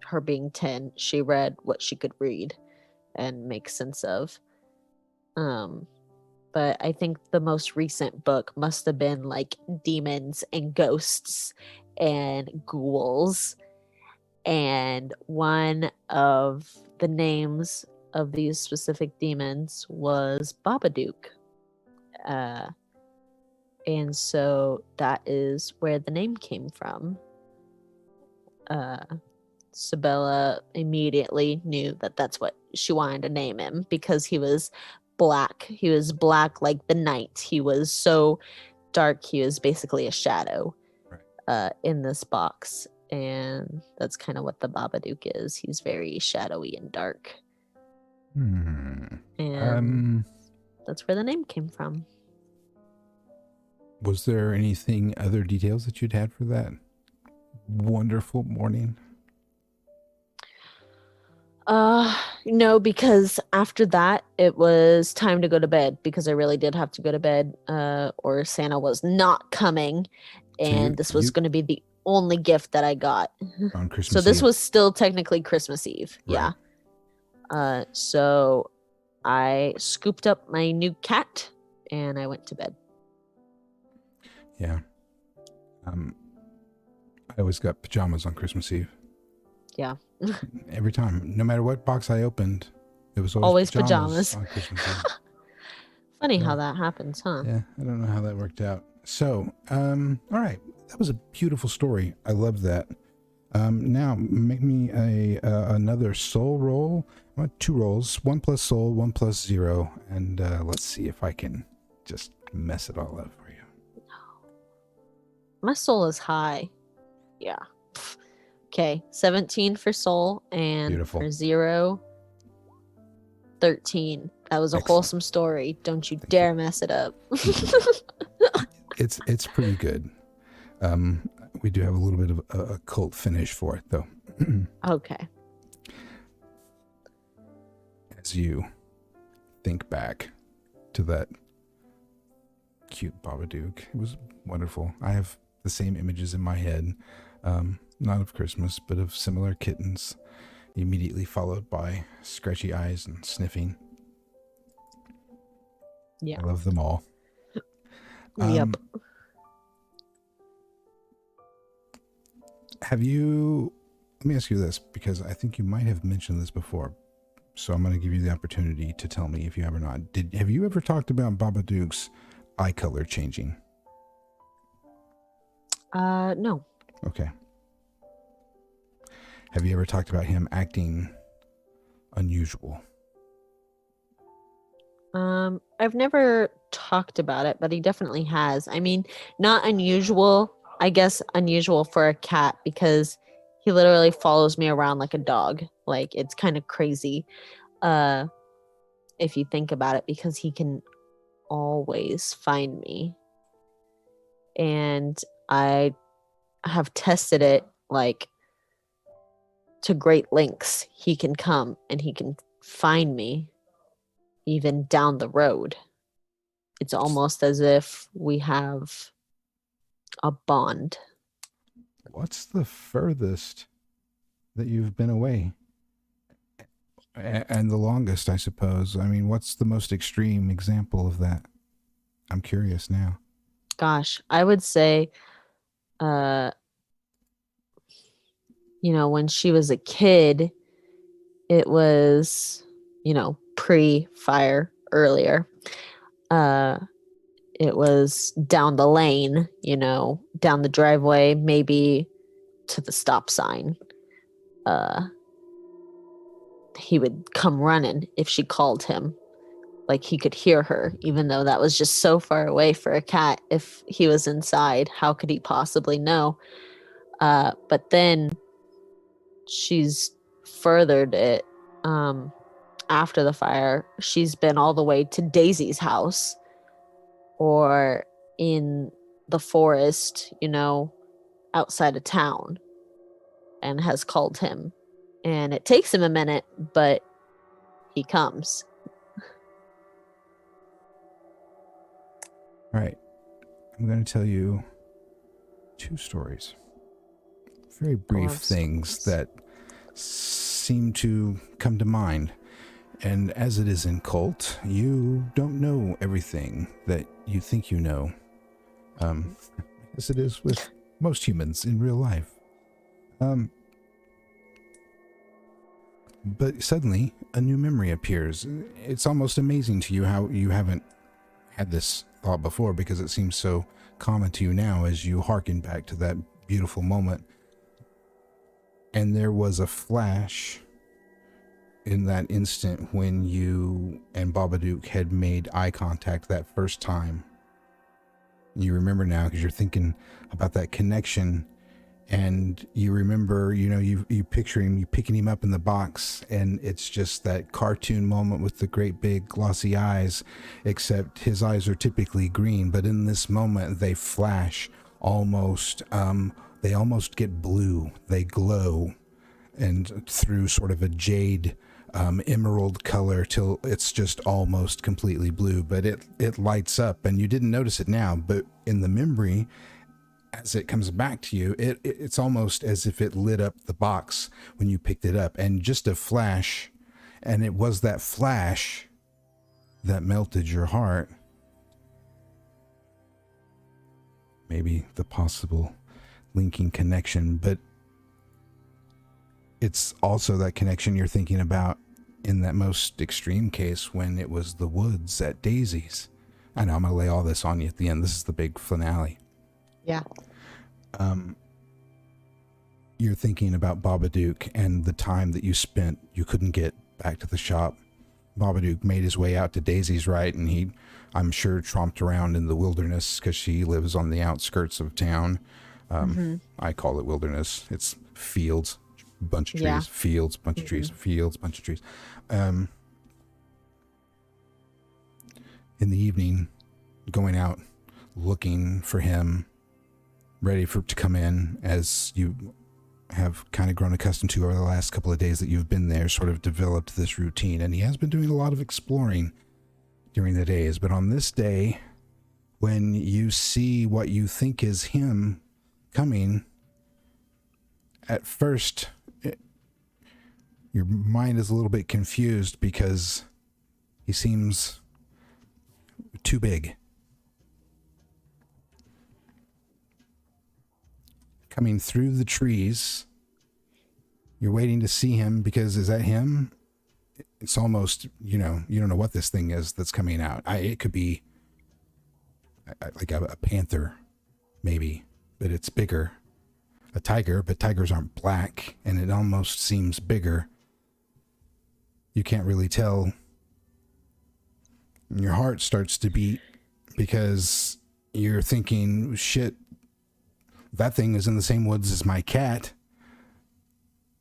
her being 10, she read what she could read. and make sense of. But I think the most recent book must have been like demons and ghosts and ghouls. And one of the names of these specific demons was Babadook. And so that is where the name came from. Sabella immediately knew that that's what she wanted to name him because he was black. He was black like the night. He was so dark. He was basically a shadow in this box. And that's kind of what the Babadook is. He's very shadowy and dark. And that's where the name came from. Was there anything, other details that you'd had for that wonderful morning? No, because after that it was time to go to bed because I really did have to go to bed, or Santa was not coming, and this was going to be the only gift that I got on Christmas so this Eve. was still technically Christmas Eve. Right. Yeah. So I scooped up my new cat and I went to bed. Yeah. I always got pajamas on Christmas Eve. Yeah. Every time, no matter what box I opened, it was always pajamas on Christmas Eve. Funny how that happens, huh? Yeah, I don't know how that worked out. So, all right, that was a beautiful story. I love that. Now make me another soul roll. I want 2 rolls, 1 plus soul, 1 plus 0, and let's see if I can just mess it all up for you. My soul is high. Yeah. Okay, 17 for soul, and Beautiful. for 0, 13. That was a Excellent. wholesome story. Don't you dare mess it up. It's pretty good. We do have a little bit of a cult finish for it, though. Okay. As you think back to that cute Babadook, it was wonderful. I have the same images in my head, not of Christmas, but of similar kittens, immediately followed by scratchy eyes and sniffing. Yeah. I love them all. Yep. Let me ask you this, because I think you might have mentioned this before, so I'm going to give you the opportunity to tell me if you have or not. Have you ever talked about Babadook's eye color changing? No. Okay. Have you ever talked about him acting unusual? I've never talked about it, but he definitely has. I mean, not unusual. I guess unusual for a cat because he literally follows me around like a dog. Like, it's kind of crazy, if you think about it, because he can always find me. And I have tested it, like, to great lengths. He can come and he can find me even down the road. It's almost as if we have a bond. What's the furthest that you've been away? And the longest, I suppose. I mean, what's the most extreme example of that? I'm curious now. Gosh, I would say, when she was a kid, it was, pre-fire earlier. It was down the lane, down the driveway, maybe to the stop sign. He would come running if she called him. Like, he could hear her, even though that was just so far away for a cat. If he was inside, how could he possibly know? But then she's furthered it. After the fire, she's been all the way to Daisy's house or in the forest, outside of town, and has called him. And it takes him a minute, but he comes. All right. I'm going to tell you 2 stories. Very brief things that seem to come to mind. And as it is in KULT, you don't know everything that you think you know. As it is with most humans in real life. But suddenly, a new memory appears. It's almost amazing to you how you haven't had this thought before, because it seems so common to you now as you hearken back to that beautiful moment. And there was a flash in that instant when you and Babadook had made eye contact that first time. You remember now because you're thinking about that connection, and you remember, you picturing you picking him up in the box, and it's just that cartoon moment with the great big glossy eyes, except his eyes are typically green, but in this moment they flash almost, they almost get blue, they glow, and through sort of a jade emerald color till it's just almost completely blue, but it lights up, and you didn't notice it now, but in the memory, as it comes back to you, it's almost as if it lit up the box when you picked it up, and just a flash, and it was that flash that melted your heart. Maybe the possible linking connection, but it's also that connection you're thinking about in that most extreme case when it was the woods at Daisy's. I know I'm going to lay all this on you at the end. This is the big finale. Yeah. You're thinking about Babadook and the time that you spent. You couldn't get back to the shop. Babadook made his way out to Daisy's, right? And he, I'm sure, tromped around in the wilderness because she lives on the outskirts of town. I call it wilderness. It's fields, bunch of trees, Yeah. fields, bunch of trees, fields, bunch of trees. In the evening, going out, looking for him, ready to come in, as you have kind of grown accustomed to over the last couple of days that you've been there, sort of developed this routine. And he has been doing a lot of exploring during the days. But on this day, when you see what you think is him coming, at first, your mind is a little bit confused because he seems too big. Coming through the trees, you're waiting to see him because is that him? It's almost, you don't know what this thing is that's coming out. It could be like a panther, maybe, but it's bigger. A tiger, but tigers aren't black, and it almost seems bigger. You can't really tell. Your heart starts to beat because you're thinking, shit, that thing is in the same woods as my cat.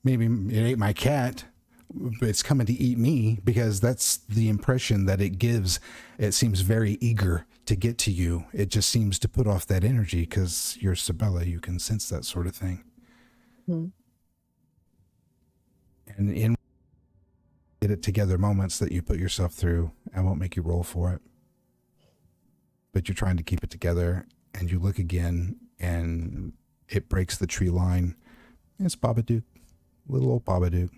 Maybe it ate my cat, but it's coming to eat me, because that's the impression that it gives. It seems very eager to get to you. It just seems to put off that energy because you're Sabella. You can sense that sort of thing. Mm-hmm. And in get it together moments that you put yourself through, I won't make you roll for it, but you're trying to keep it together, and you look again, and it breaks the tree line. It's Babadook, little old Babadook.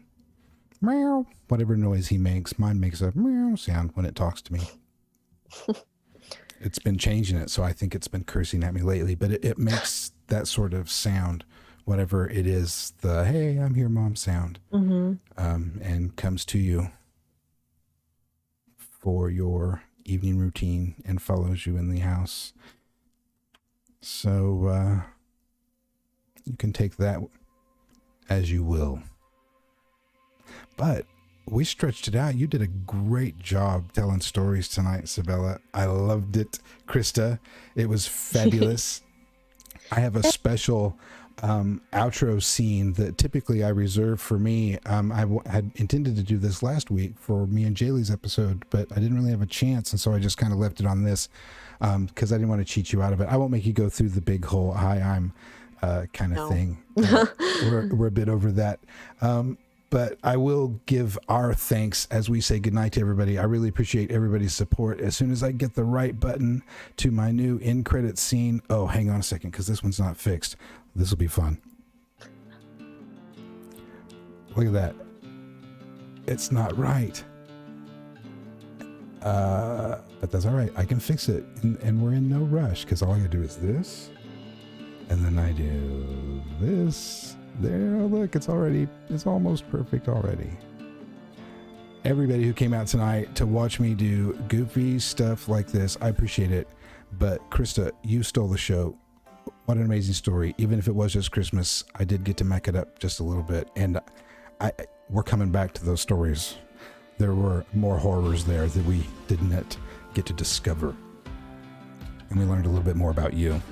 Meow. Whatever noise he makes, mine makes a meow sound when it talks to me. It's been changing it, so I think it's been cursing at me lately, but it makes that sort of sound, whatever it is, the hey, I'm here, Mom sound, and comes to you for your evening routine and follows you in the house. So you can take that as you will. But we stretched it out. You did a great job telling stories tonight, Sabella. I loved it. Krista, it was fabulous. I have a special outro scene that typically I reserve for me. Had intended to do this last week for me and Jaylee's episode, but I didn't really have a chance, and so I just kind of left it on this because I didn't want to cheat you out of it. I won't make you go through the big whole "hi, I'm" kind of thing. We're a bit over that. But I will give our thanks as we say goodnight to everybody. I really appreciate everybody's support. As soon as I get the right button to my new end credit scene. Oh, hang on a second, because this one's not fixed. This will be fun. Look at that. It's not right. But that's all right. I can fix it, and we're in no rush because all I gotta do is this, and then I do this. There, look, it's almost perfect already. Everybody who came out tonight to watch me do goofy stuff like this, I appreciate it. But Krista, you stole the show. What an amazing story. Even if it was just Christmas, I did get to mech it up just a little bit, and we're coming back to those stories. There were more horrors there that we didn't get to discover. And we learned a little bit more about you.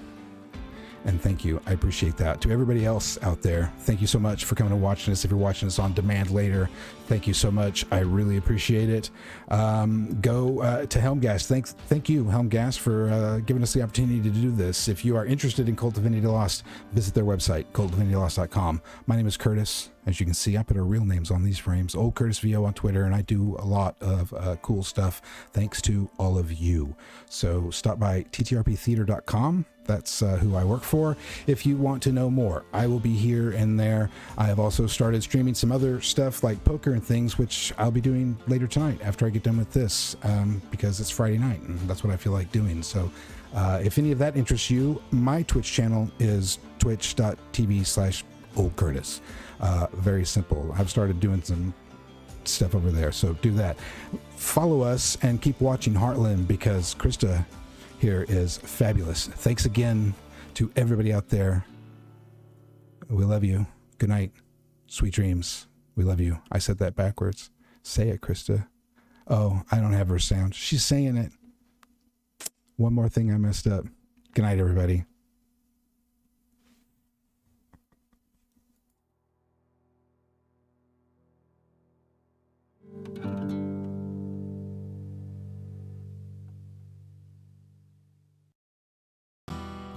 And thank you. I appreciate that. To everybody else out there, thank you so much for coming and watching us. If you're watching us on demand later, thank you so much. I really appreciate it. Go to Helmgast. Thank you, Helmgast, for giving us the opportunity to do this. If you are interested in KULT Divinity Lost, visit their website, KULTDivinityLost.com. My name is Curtis. As you can see, I put our real names on these frames. Old Curtis VO on Twitter, and I do a lot of cool stuff thanks to all of you. So stop by ttrptheater.com. That's who I work for. If you want to know more, I will be here and there. I have also started streaming some other stuff like poker and things, which I'll be doing later tonight after I get done with this, because it's Friday night and that's what I feel like doing. So if any of that interests you, my Twitch channel is twitch.tv/oldcurtis. Very simple. I've started doing some stuff over there, so do that. Follow us and keep watching Heartland, because Krista here is fabulous. Thanks again to everybody out there. We love you. Good night. Sweet dreams. We love you. I said that backwards. Say it, Krista. Oh, I don't have her sound. She's saying it. One more thing I messed up. Good night, everybody.